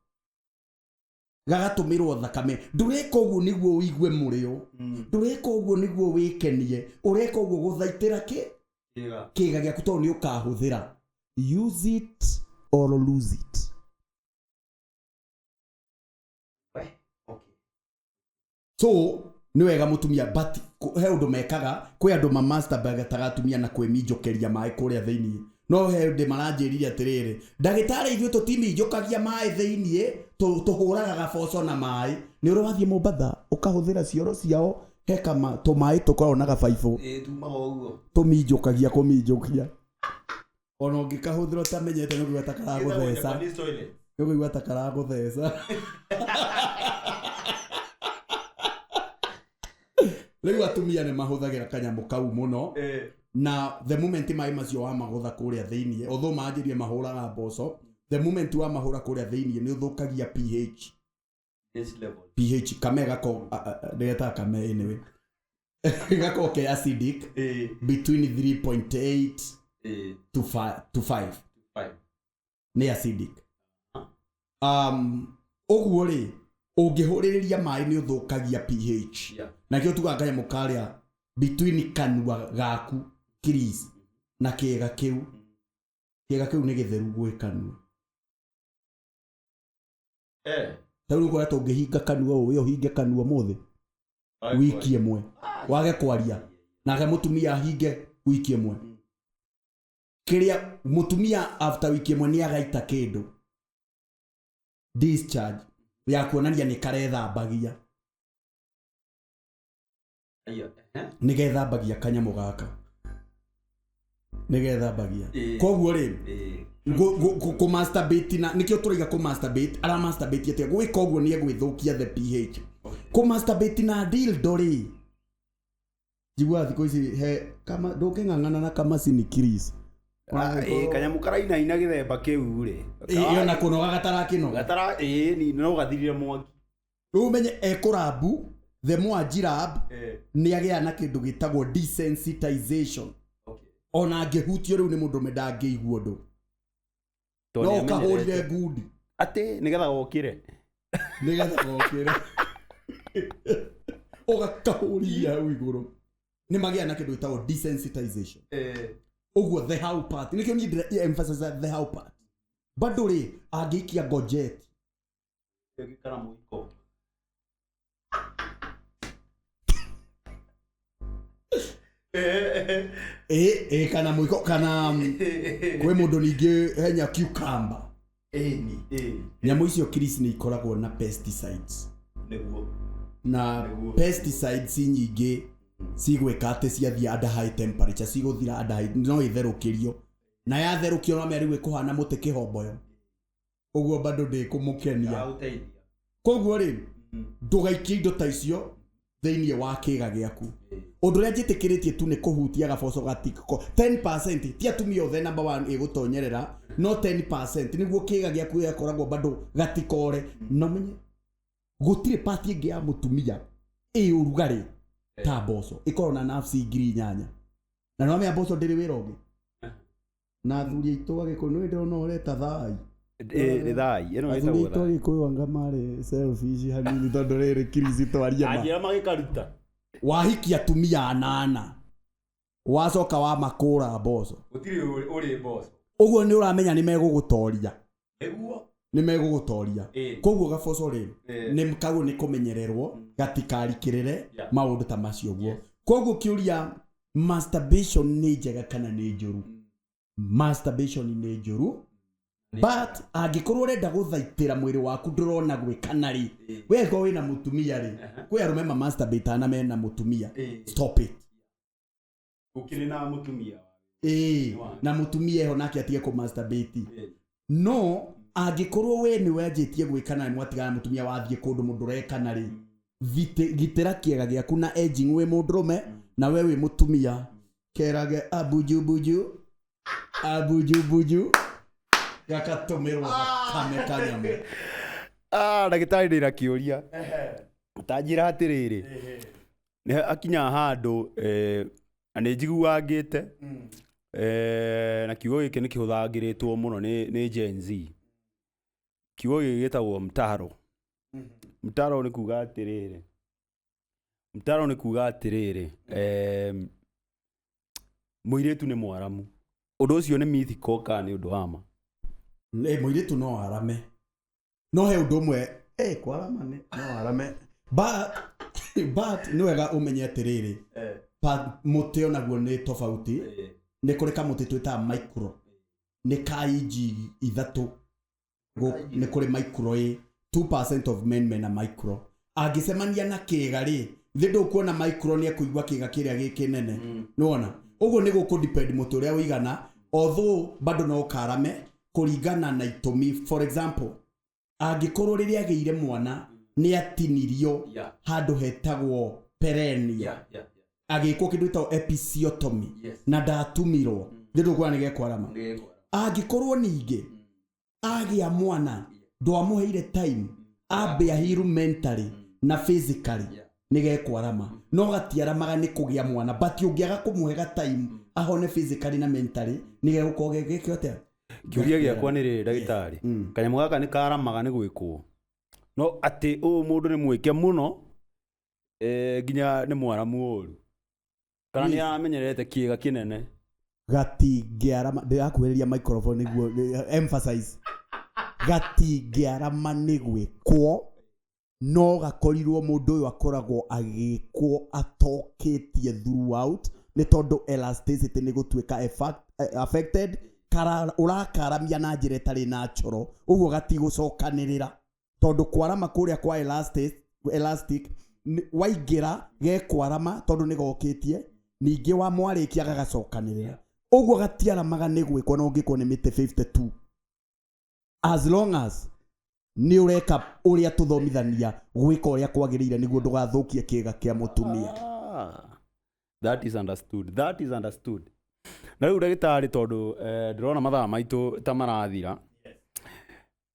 gagatũmĩrwo thakame. Ndũreka ũguo nĩguo ũigue mũrĩo, ndũreka ũguo nĩguo wĩkenie, ũreka ũguo gũthaitĩra kĩga gĩaku tondũ nĩ ũkahũthĩra. Use it or lose it. So nĩ wega mũtumia, but he ũndũ mekaga, kwĩ andũ masturbate atumia na kwĩminjokeria maĩ kũrĩa thĩinĩ. No he ũndũ maranjĩrire atĩrĩrĩ, ndagĩtarĩ ithuĩ tũtiminjokagia maĩ thĩinĩ, tũhũraga gaboco na maĩ. Nĩ ũrathiĩ Mombatha ũkahũthĩra cioro ciao, he kama tũmaĩ tũkoragwo na gabaibũ tũminjokagia kũminjokia. Ona ũngĩkahũthĩra ũtamenyete nĩ ũguo atakaragũtheca, nĩ ũguo atakaragũtheca. Rĩu atumia nĩ mahũthagĩra kanyamũ kau mũno, na the moment maĩ macio wa magũtha kũrĩa thĩinĩ, although manjĩrie mahũraga mboco, the moment wa mahũra kũrĩa thĩinĩ nĩ ũthũkagia pH. pH kame gako ndeta kame anyway. Gako ke acidic between 3.8 to 5. Nĩ acidic. Ũguo rĩ ũngĩhũrĩrĩria maĩ nĩ ũthũkagia pH. Na kĩo tuga kanyamũ karĩa between kanua gaku kiris na kĩga kĩu nĩ gĩtheru gwĩ kanua. Tau ũkoya tũngĩhinga kanua ũyũ ũhinge kanua mothe wiki ĩmwe wage kwaria, nake mũtumia ahinge wiki ĩmwe. Kĩrĩa mũtumia after wiki ĩmwe nĩ agaita kĩndũ discharge ya kuonania nĩ karethambagia. Nĩgethambagia kanyamũ gaka, nĩgethambagia. Koguo rĩ kũmasturbate na nĩkĩo tũraiga kũmasturbate, aramasturbate atĩa gwĩka ũguo nĩ egwĩthũkia the pH. Kũmasturbate na dildo rĩ njigua thikũ ici he kama ndũngĩng'ang'ana na kamacini kiris kanyamũ karainaina gĩthemba kĩu rĩ iyo na kũnoga gatarakĩnoga ni no gathirire mwaki. Rĩu menye ekũrambu the more jirab nĩ agĩa na kĩndũ gĩtagwo desensitization. Ona angĩhutio rĩu nĩ mũndũ ndangĩigua ũndũ, no kahũrire ngundi atĩ nĩgetha gokire ũgakahũria hau igũrũ. Nĩ magĩa na kĩndũ gĩtagwo desensitization. Ũguo the how part nĩkĩo niĩ emphasize the how part. Bado rĩ angĩikia gojeti kana mũiko kana mũiko kana kwĩ mũndũ ningĩ henya cucumber. Nyamũ icio Chris nĩ ikoragwo na pesticides. Na pesticides nyingĩ cigwĩka atĩ ciathiĩ under high temperature cigũthira under high, no itherũkĩrio, na yatherũkio no mĩari kũhana mũtĩ kĩhomboyo. Ũguo bado ndĩkũmũkenia. Koguo rĩ ndũgaikie indo ta icio thĩinĩ wa kĩga gĩaku. Ũndũ ũrĩa njĩtĩkĩrĩtie tu nĩ kũhutia gaboco gatiko 10%. Ti atumia othe number 1 ĩgũtonyerera, no 10% nĩguo kĩga gĩaku gĩakoragwo bado gatikore. No menye gũtirĩ part ĩngĩ ya mũtumia ũrugarĩ ta mboco ĩkorwo na nafsi ngiri 8. Na no mĩa mboco ndĩrĩ wĩra ũngĩ. Na thuri aitũ agĩkũyũ nĩ ndĩrona ũreta thai. Nĩ thai ĩno ĩtagwo thai. Thuri aitũ agĩkũyũ anga marĩ selfish hanini tondũ rĩrĩ Chris twaria ma. Anjĩra magĩkaruta. Wahikia atumia 8 wacoka wa makũra mboco. Gũtirĩ ũrĩ mboco. Ũguo nĩ ũramenya nĩ megũgũtoria. Nĩ megũgũtoria. Koguo gaboco rĩ nĩ kau nĩ kũmenyererwo gatikarikĩrĩre maũndũ ta macio guo. Koguo kĩũria masturbation nĩ njega kana nĩ njũru? Masturbation nĩ njũru, but angĩkorwo ũrenda gũthaitĩra mwĩrĩ waku ndũrona gwĩkana rĩ, wega wĩna mũtumia rĩ, kwĩ arũme masturbate na mena mũtumia, stop it. Ũkĩrĩ na mũtumia na mũtumia eho nake atige kũmasturbate. No angĩkorwo we nĩ wenjĩtie gwĩkana mwatigana mũtumia wathiĩ kũndũ mũndũ ũrekana rĩ, gitĩra kĩega gĩaku na edging wĩ mũndũrũme na we wĩ mũtumia, kerage abuju gakatũmĩrwo kame kanyamũ. Ndagĩtarĩ ndĩna kĩũria. Tanjĩra atĩrĩrĩ, nĩ akinya handũ na nĩ njiguangĩte na kiugo gĩkĩ nĩ kĩhũthagĩrĩtwo mũno nĩ Gen Z. Kiugo gĩkĩ gĩtagwo mtaro. Mtaro nĩ kuuga atĩrĩrĩ, mũirĩtu nĩ mwaramu. Ũndũ ũcio nĩ mythical kana nĩ ũndũ wa ma? Mũirĩtu no arame. No he ũndũ ũmwe, kwarama no arame. But nĩ wega ũmenye atĩrĩrĩ, mũtĩ onaguo nĩ tofauti. Nĩ kũrĩ kamũtĩ twĩtaga micro. Nĩ ka inji ithatũ. Nĩ kũrĩ micro 2% of men mena micro. Angĩcemania na kĩga rĩ, ndũkuona micro nĩ ekũigua kĩga kĩrĩa gĩkĩnene. Nĩwona? Ũguo nĩ gũkũ depend mũtĩ ũrĩa ũigana, although bado no karame kũringana na itũmi. For example, angĩkorwo rĩrĩa agĩire mwana nĩ atinirio handũ hetagwo perenia, agĩkwo kĩndũ gĩtagwo episiotomy na ndatumirwo, ndũkuona nĩ gekwarama. Angĩkorwo ningĩ agĩa mwana ndwamũheire time abe ahiru mentally na physically, nĩ gekwarama. No gatiaramaga nĩ kũgĩa mwana, but ũngĩaga kũmũhega time ahone physically na mentally, nĩ gegũkorwo gĩkĩote. Kĩũria gĩakwa nĩ rĩrĩ ndagĩtarĩ, kanyamũ gaka nĩ karamaga nĩ gwĩkwo, no atĩ ũyũ mũndũ nĩ mwĩke mũno nginya nĩ mwaramu ũru, kana nĩ amenyerete kĩga kĩnene? Gatingĩarama, ndĩrakuhĩrĩria microphone nĩguo emphasize, gatingĩarama nĩ gwĩkwo, no gakorirwo mũndũ ũyũ akoragwo agĩkwo atokĩtie throughout, nĩ tondũ elasticity nĩ gũtuĩka affected, ũrakaramia na njĩra ĩtarĩ natural, ũguo gatigũcokanĩrĩra, tondũ kwarama kũrĩa kwa elastic waingĩra gekwarama tondũ nĩ gokĩtie, ningĩ wa mwarĩkia gagacokanĩrĩra, ũguo gatiaramaga nĩ gwĩkwo. No ũngĩkwo nĩ mĩtĩ 52, as long as nĩ ũreka ũrĩa tũthomithania gwĩka ũrĩa kwagĩrĩire nĩguo ndũgathũkie kĩga kĩa mũtumia. That is understood. Na rĩu ndagĩtarĩ, tondũ ndĩrona mathaa maitũ ta marathira,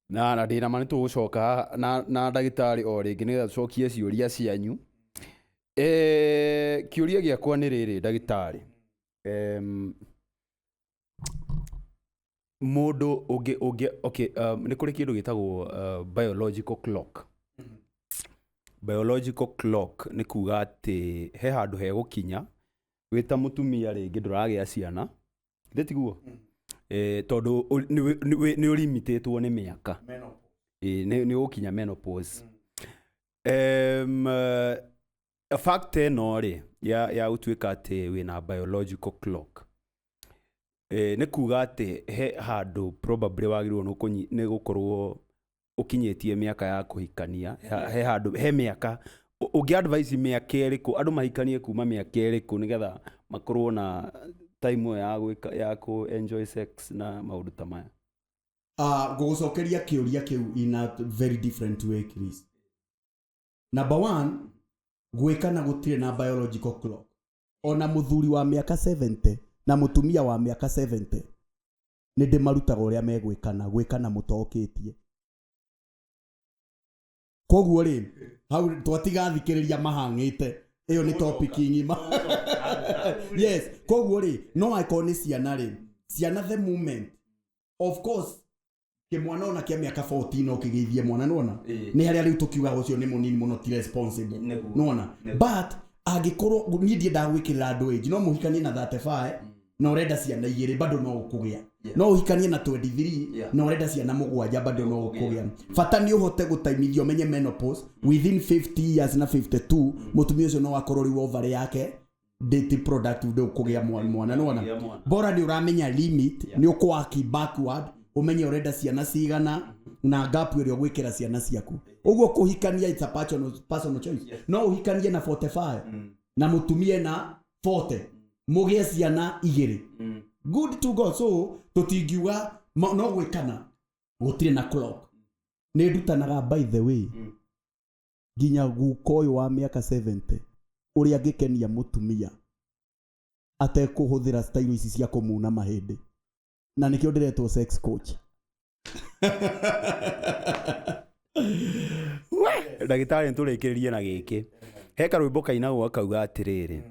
na ndĩna ma nĩ tũgũcoka na ndagĩtarĩ o rĩngĩ nĩgetha tũcokie ciũria cianyu. Kĩũria gĩakwa nĩ rĩrĩ ndagĩtarĩ, mũndũ nĩ kũrĩ kĩndũ gĩtagwo biological clock. Biological clock nĩ kuuga atĩ he handũ hegũkinya wĩta mũtumia rĩngĩ ndũragĩa ciana, ndĩtiguo tondũ nĩ ũlimitĩtwo nĩ mĩaka, nĩ ũgũkinya menopause. Fact ĩno rĩ ya gũtuĩka atĩ wĩna biological clock, nĩ kuuga atĩ he handũ probably wagĩrĩirwo nĩ gũkorwo ũkinyĩtie mĩaka ya kũhikania, he handũ he mĩaka ũngĩ-advise mĩaka ĩrĩkũ andũ mahikanie kuma mĩaka ĩrĩkũ nĩgetha makorwo na time ya ku-enjoy sex na maũndũ ta maya? Ngũgũcokeria kĩũria kĩu in a very different way, Chris. Number one, gwĩkana gũtirĩ na biological clock. Ona mũthuri wa mĩaka 70 na mũtumia wa mĩaka 70 nĩ ndĩmarutaga ũrĩa gwĩkana mũtokĩtie. Koguo rĩ, hau twatigathikĩrĩria mahang'ĩte, ĩyo nĩ topic ng'ima. Yes, koguo rĩ, no akorwo nĩ ciana rĩ, ciana the moment, of course, kĩmwana ona kĩa mĩaka 14 no kĩgeithie mwana, nona nĩ harĩa rĩu tũkiuga ũcio nĩ mũnini mũno, ti responsible, nona. But angĩkorwo niĩ ndiendaga gwĩkĩrĩra andũ age, no mũhikanie na 35 na ũrenda ciana 2 bado no ũkũgĩa, no ũhikanie na 23 na ũrenda ciana 7 bado no ũkũgĩa. Bata nĩ ũhote gũtaimithio menye menopause within 50 years na 52, mũtumia ũcio no akorwo rĩu ovary yake date productive ndũ kũgĩa mwana, nona. Bora nĩ ũramenya limit, nĩ ũkwaki backward, umenye ũrenda ciana cigana na gap ĩrĩa ũgwĩkĩra ciana ciaku. Ũguo kũhikania it's a personal choice. No ũhikanie na 45 na mũtumie na 40, mũgĩe ciana 2. Good to go. So tũtingiuga no gwĩkana gũtirĩ na clock. Nĩ ndutanaga by the way, nginya guko ũyũ wa mĩaka 70 ũrĩa angĩkenia mũtumia atekũhũthĩra style ici cia kũmuna mahĩndĩ, na nĩkĩo ndĩretwo sex coach. ndagĩtarĩ nĩtũrĩkĩrĩrie na gĩkĩ he karwĩmbo kainagwo akauga atĩrĩrĩ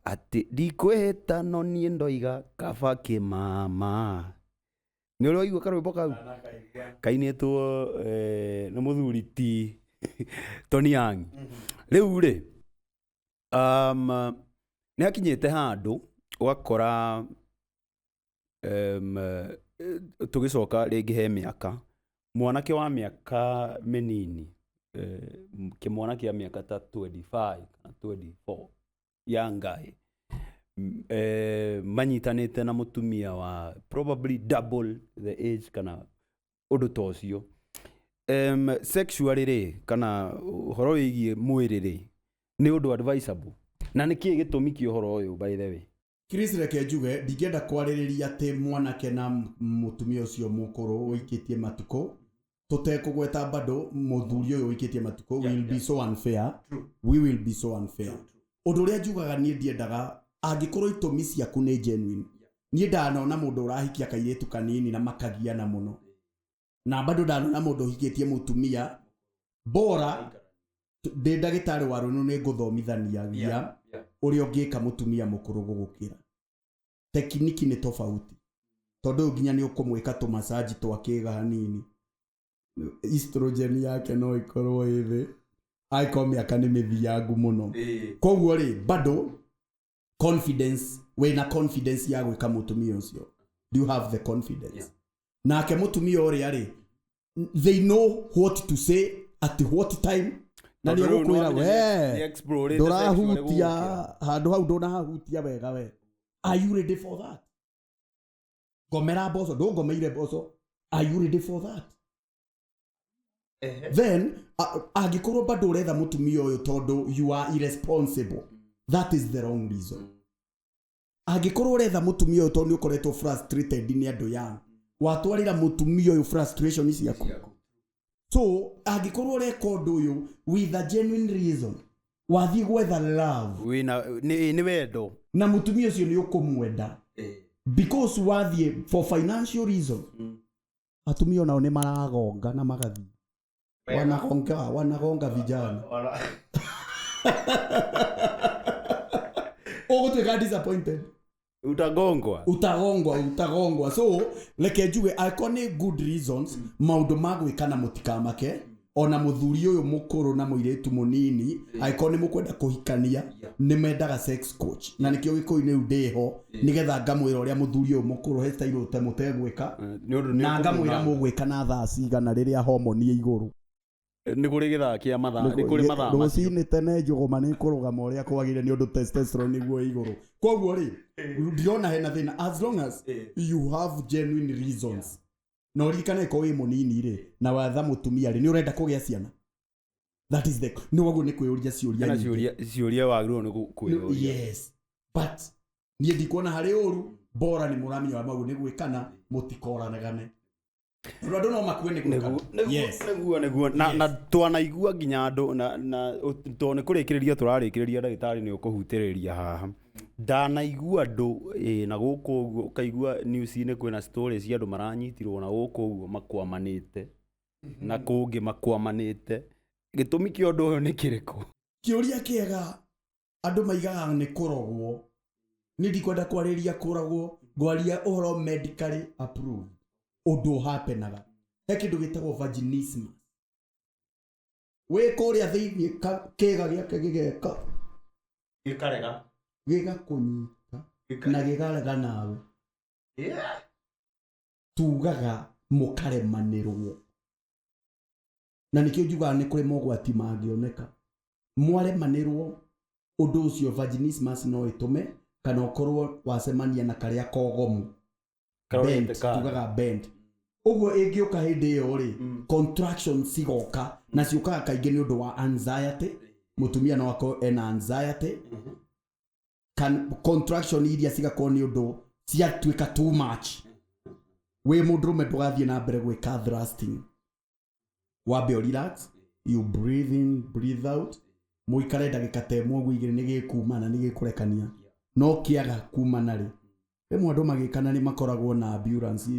atĩ ndikwĩhĩta no niĩ ndoiga kaba kĩmama. Nĩ ũrĩ waigua karwĩmbo kau kainĩtwo nĩ mũthuri ti Tony Young. Rĩu rĩ nĩ hakinyĩte handũ ũgakora tũgĩcoka rĩngĩ he mĩaka, mwanake wa mĩaka mĩnini, kĩmwana kĩa mĩaka ta 25 kana 24 young guy, manyitanĩte na mũtumia wa probably double the age kana ũndũ ta ũcio. Sexually rĩ kana ũhoro wĩgiĩ mwĩrĩ rĩ nĩ ũndũ advisable, na nĩkĩĩ gĩtũmi kĩa ũhoro ũyũ by the way? Chris, reke njuge ndingĩenda kwarĩrĩria atĩ mwanake na mũtumia ũcio mũkũrũ ũikĩtie matukũ tũtekũgweta bado mũthuri ũyũ ũikĩtie matukũ will be so unfair. We will be so unfair. Ũndũ ũrĩa njugaga niĩ ndiendaga angĩkorwo itũmi ciaku nĩ genuine. Niĩ ndanona mũndũ ũrahikia kairĩtu kanini na makagiana mũno, na bado ndanona mũndũ ũhikĩtie mũtumia, bora ndĩ ndagĩtarĩ wa rũnũ nĩ ngũthomithania ũrĩa ũngĩka mũtumia mũkũrũ gũgũkĩra. Tekiniki nĩ tofauti, tondũ nginya nĩ ũkũmwĩka tũmasaji twa kĩga hanini, estrogen yake no ikorwo ĩthĩ, aiko mĩaka nĩ mĩthiangu mũno. Koguo rĩ bado confidence, wĩna confidence ya gwĩka mũtumia ũcio. Do you have the confidence? Nake mũtumia ũrĩa rĩ, they know what to say at what time. Na nĩ ũkwĩra we ndũrahutia handũ hau, ndũnahutia wega we. Are you ready for that? Gomera boso, ndũngomeire boso. Are you ready for that? Then angĩkorwo bado ũretha mũtumia ũyũ tondũ you are irresponsible, that is the wrong reason. Angĩkorwo ũretha mũtumia ũyũ tondũ nĩ ũkoretwo frustrated nĩ andũ ya watwarĩra mũtumia ũyũ frustration ciaku. So angĩkorwo ũreka ũndũ ũyũ with a genuine reason, wathiĩ gwetha love, nĩ wendo, na mũtumia ũcio nĩ ũkũmwenda because wathiĩ for financial reason. Atumia nao nĩ maragonga na magathi wanagonga vijana ũgũtuĩka disappointed, utagongwa. So reke njuge angĩkorwo nĩ good reasons maũndũ ma gwĩka na mũtikamake, ona mũthuri ũyũ mũkũrũ na mũirĩtu mũnini angĩkorwo nĩ mũkwenda kũhikania nĩ mendaga sex coach, na nĩkĩo gĩkũi-inĩ ndĩho nĩgetha ngamwĩra ũrĩa mũthuri ũyũ mũkũrũ he style mũtegwĩka na ngamwĩra mũgwĩka na thaa cigana rĩrĩa homoni ĩ igũrũ. Nĩ kũrĩ gĩthaa kĩa mathaa, nĩ kũrĩ mathaa macio rũcinĩ tene njũgũma nĩ kũrũgama ũrĩa kwagĩrĩire nĩ ũndũ testosterone nĩguo igũrũ. Koguo rĩ ndiona hena thĩna as long as you have genuine reasons. Na ũririkane ko wĩ mũnini rĩ na watha mũtumia rĩ nĩ ũrenda kũgĩa ciana. That is the no wago nĩ kwĩũria ciũria wagĩrĩirwo nĩ kwĩũria. Yes, but niĩ ndikuona harĩ ũru, bora nĩ mũramenya wa maũndũ nĩ gwĩkana mũtikoranagane. Rwado no makue nĩguo na twanaigua nginya andũ na to nĩ kũrĩkĩrĩria tũrarĩkĩrĩria ndagĩtarĩ nĩ ũkũhutĩrĩria haha. Ndanaigua andũ na gũkũ ũguo ũkaigua news-inĩ kwĩna stories cia andũ maranyitirwo na gũkũ ũguo makwamanĩte na kũngĩ makwamanĩte. Gĩtũmi kĩa ũndũ ũyũ nĩ kĩrĩkũ? Kĩũria kĩega andũ maigaga nĩ kũrogwo. Nĩ ndikwenda kwarĩria kũrogwo, ngwaria ũhoro medically approved. Ũndũ hapenaga he kĩndũ gĩtagwo vaginismus. Wĩ kũrĩa thĩinĩ kĩga gĩake gĩgeka gĩkarega gĩgakũnyita na gĩkarega nawe, tugaga mũkaremanĩrwo. Na nĩkĩo njugaga nĩ kũrĩ mogwati mangĩoneka mwaremanĩrwo. Ũndũ ũcio vaginismus no ĩtũme kana ũkorwo wacemania na karĩa kogomu tugaga bend. Ũguo ĩngĩũka hĩndĩ ĩyo rĩ contractions cigoka na ciũkaga kaingĩ nĩ ũndũ wa anxiety. Mũtumia no akorwo ena anxiety, contraction iria cigakorwo nĩ ũndũ ciatuĩka too much. Wĩ mũndũrũme ndũgathiĩ na mbere gwĩka thrusting, wambe relax, you breathe in breathe out, mũikare ndagĩka ta ĩmwe ũguo igĩrĩ nĩ gĩkumana nĩ gĩkũrekania. No kĩaga kumana rĩ Rĩmwe andũ magĩkana nĩ makoragwo na ambulance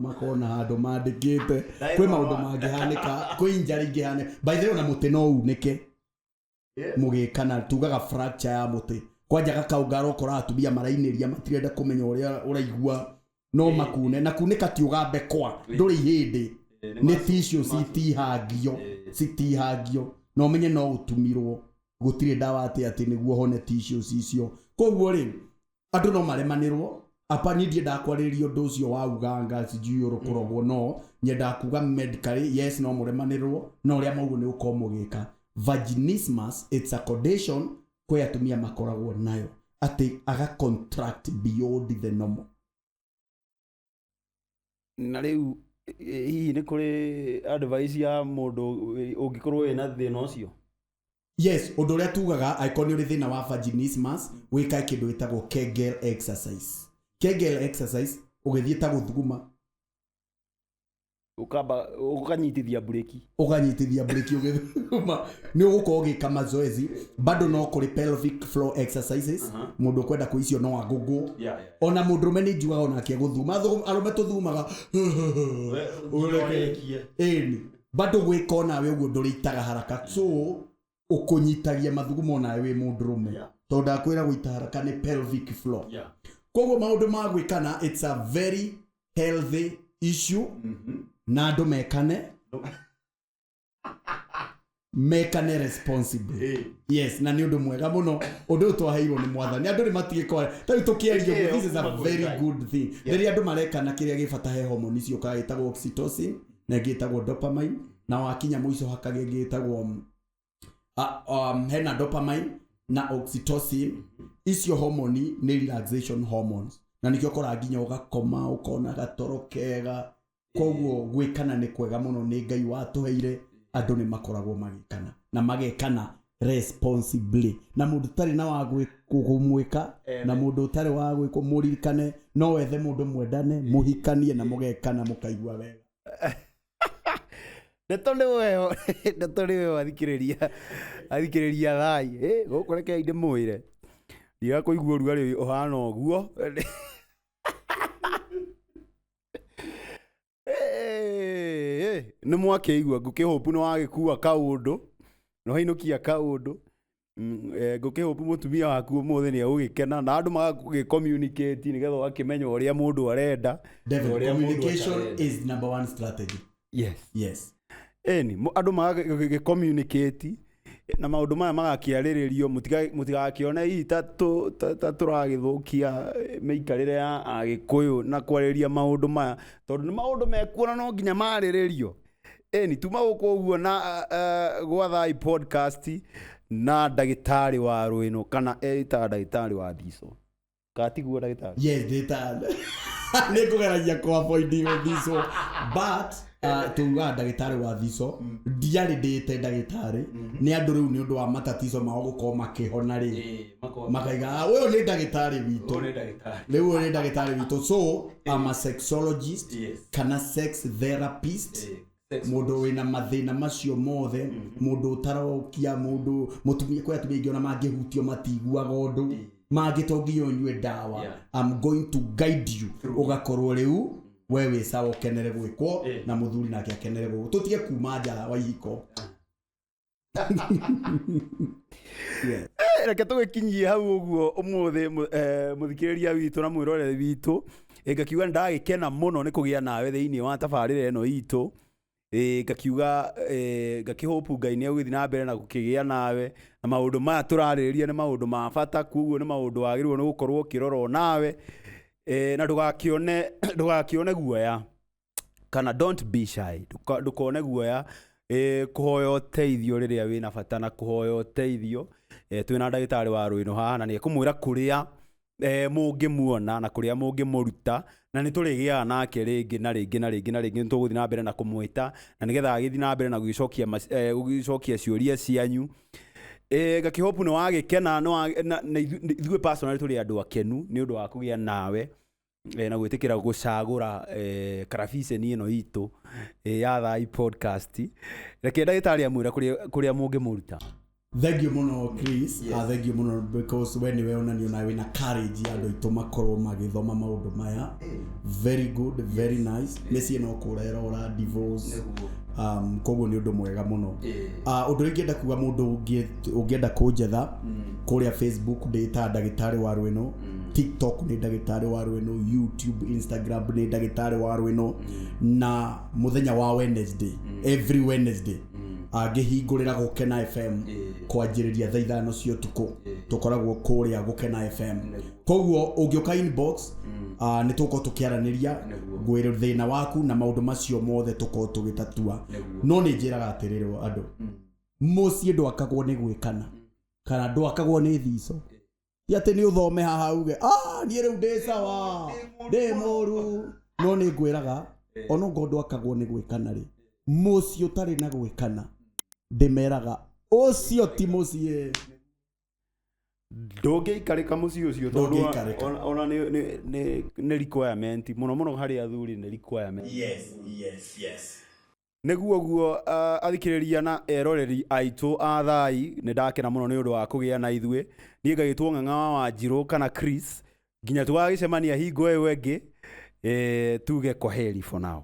makorwo na handũ mandĩkĩte kwĩ maũndũ mangĩhanĩka kwĩ injury ingĩhanĩka by the way ona mũtĩ no unĩke mũgĩkana tugaga fracture ya mũtĩ kwanja gakaungara ũkora atumia marainĩria matirenda kũmenya ũrĩa ũraigua no makune na kunĩka ti ũgambe kwa ndũrĩ ihĩndĩ nĩ tissue citihangio no menye no ũtumirwo gũtirĩ ndawa atĩ nĩguo hone tissues icio koguo rĩ andũ no maremanĩrwo apa nindie ndakwarĩrĩria ũndũ ũcio wa uganga sijui ũrũkũrogwo no nyenda kuga medically yes no mũremanĩrwo no ũrĩa maugo nĩ ũkorwo mũgĩka vaginismus it's a condition kwa atumia makoragwo nayo atĩ aga contract beyond the normal na rĩu hihi nĩ kũrĩ advice ya mũndũ ũngĩkorwo wĩna thĩna ũcio yes ũndũ ũrĩa tugaga angĩkorwo nĩ ũrĩ thĩna wa vaginismus wĩka kĩndũ gĩtagwo Kegel exercise Kegel exercise ũgĩthiĩ ta gũthuguma ũkanyitithia breki ũgĩthuguma nĩ ũgũkorwo ũgĩka mazoezi bado no kũrĩ pelvic floor exercises mũndũ kwenda kũ icio no agũgũ ona mũndũ rũme nĩ njugaga onake gũthuma arũme tũthumaga ũrekie bado gwĩka nawe ũguo ndũrĩitaga haraka so ũkũnyitagia mathugumo nawe wĩ mũndũ rũme tondũ ndakwĩra gũita haraka nĩ pelvic floor koguo maũndũ ma gwĩkana it's a very healthy issue na andũ mekane responsibly yes na nĩ ũndũ mwega mũno ũndũ twaheirwo nĩ mwathani andũ nĩ matigĩkora ta tũkĩario this is a very good thing rĩrĩa andũ marekana kĩrĩa gĩbata he hormone icio kaga gĩtagwo oxytocin na gĩtagwo dopamine na wakinya mũico hakage gĩtagwo hena dopamine na oxytocin icio hormone nĩ relaxation hormones na nĩkĩo kora nginya ũgakoma ũkona gatoro kega koguo gwĩkana nĩ kwega mũno nĩ Ngai watũheire andũ nĩ makoragwo magĩkana na magekana responsibly na mũndũ tarĩ na wa gwĩka na mũndũ tarĩ wa gwĩkwo mũririkane no wethe mũndũ mwendane mũhikanie na mũgekana mũkaigua wega Ndeto nĩ wewe athikĩrĩria thai gũkũ reke inde mwĩre ndiga kũigua rugarĩ ũhana ũguo nĩ mwakĩigua ngũkĩhopu nĩ wagĩkua kaũndũ no hainũkia kaũndũ ngũkĩhopu mũtumia waku ũmũthĩ nĩ agũgĩkena na andũ magagĩcommunicate nĩgetha ũgakĩmenya ũrĩa mũndũ arenda. Communication is number one strategy. Yes. Andũ magagĩcommunicate na maũndũ maya magakĩarĩrĩrio mũtigakĩone hihi ta tũragĩthũkia mĩikarĩre ya Agĩkũyũ na kwarĩrĩria maũndũ maya tondũ nĩ maũndũ mekuona no nginya marĩrĩrio. Tuma gũkũ ũguo na gwa Thai podcast na ndagĩtarĩ wa Rwĩno kana eta ndagĩtarĩ wa Thiso. Katiguo ndagĩtarĩ? Yes, ndagĩtarĩ. Nĩ kũgeragia kwa point Thiso but tuga ndagĩtarĩ wa Thiso ndiarĩ ndĩte ndagĩtarĩ nĩ andũ rĩu nĩ ũndũ wa matatizo mao gũkorwo makĩhona rĩ makaiga ũyũ nĩ ndagĩtarĩ witũ rĩu ũyũ nĩ ndagĩtarĩ witũ so I'm a sexologist kana sex therapist mũndũ wĩna mathĩna macio mothe mũndũ ũtarokia mũndũ mũtumia kwa atumia ingĩ ona mangĩhutio matiguaga ũndũ mangĩtongiyo nyue ndawa I'm going to guide you ũgakorwo rĩu wewe sawa ukenere gwikwo na muthuri nake akenere gwikwo tutige kuma nja wa ihiko reke tũgĩkinyie hau ũguo ũmũthĩ mũthikĩrĩria witũ na mwĩroreri witũ ngakiuga ndagĩkena mũno nĩ kũgĩa nawe thĩinĩ wa tabarĩra ĩno itũ ngakiuga ngakĩhopu Ngai nĩ agũthiĩ na mbere na gũkĩgĩa nawe na maũndũ maya tũrarĩrĩria nĩ maũndũ ma bata koguo nĩ maũndũ wagĩrĩirwo nĩ gũkorwo ũkĩrorwo nawe na ndũgakĩone guoya kana don't be shy ndũkone guoya kũhoya ũteithio rĩrĩa wĩna bata na kũhoya ũteithio twĩna ndagĩtarĩ wa Rwĩno haha na nĩ ekũmwĩra kũrĩa mũngĩmuona na kũrĩa mũngĩmũruta na nĩ tũrĩgĩaga nake rĩngĩ na rĩngĩ nĩ tũgũthiĩ na mbere na kũmwĩta na nĩgetha agĩthiĩ na mbere na gũgĩcokia ciũria cianyu. Ngakĩhopu nĩ wagĩkena na ithuĩ personally tũrĩ andũ akenu nĩ ũndũ wa kũgĩa nawe na gwĩtĩkĩra gũcagũra karabiceni ĩno itũ ya Thai podcast. Reke ndagĩtarĩ amwĩra kũrĩa mũngĩmũruta. Thank you muno Chris. Thank you muno because when we onanio na wina courage andu itu makorwo magithoma maundu maya. Very good, very nice. Mesi no kurera ora divorce. Koguo ni undu mwega muno. Undu ingenda kuga mundu ungienda kunjetha kuria Facebook ndita ndagitari wa Rweno, TikTok ni ndagitari wa Rweno, YouTube, Instagram ni ndagitari wa Rweno, na muthenya wa Wednesday, every Wednesday ngihingurira Gukena FM kwanjiriria thaa 5 cia utuku tukoragwo kuria Gukena FM. Koguo ungioka inbox ni tuko tukiaraniria ngwire thina waku na maundu macio mothe tuko tugitatua. No ni njiraga atiriro andu mucie ndwakagwo ni gwikana kana ndwakagwo ni thico ti ati ni uthome haha uge ni riu ndi sawa ndi moru. No ni ngwiraga ono ngondo akagwo ni gwikana ri mucie utari na gwikana ndimeraga ucio ti mucie ndũngĩikarĩka mũciĩ ũcio tondũ ona nĩ requirement mũno harĩ athuri nĩ requirement. Yes. Nĩguo guo athikĩrĩria na eroreri aitũ a thai nĩ ndakena mũno nĩ ũndũ wa kũgĩa na ithuĩ. Niĩ ngagĩtwo Ng'ang'a wa Wanjirũ kana Chris, nginya tũgagĩcemania hingo ĩyo ĩngĩ, tuge kwaheri for now.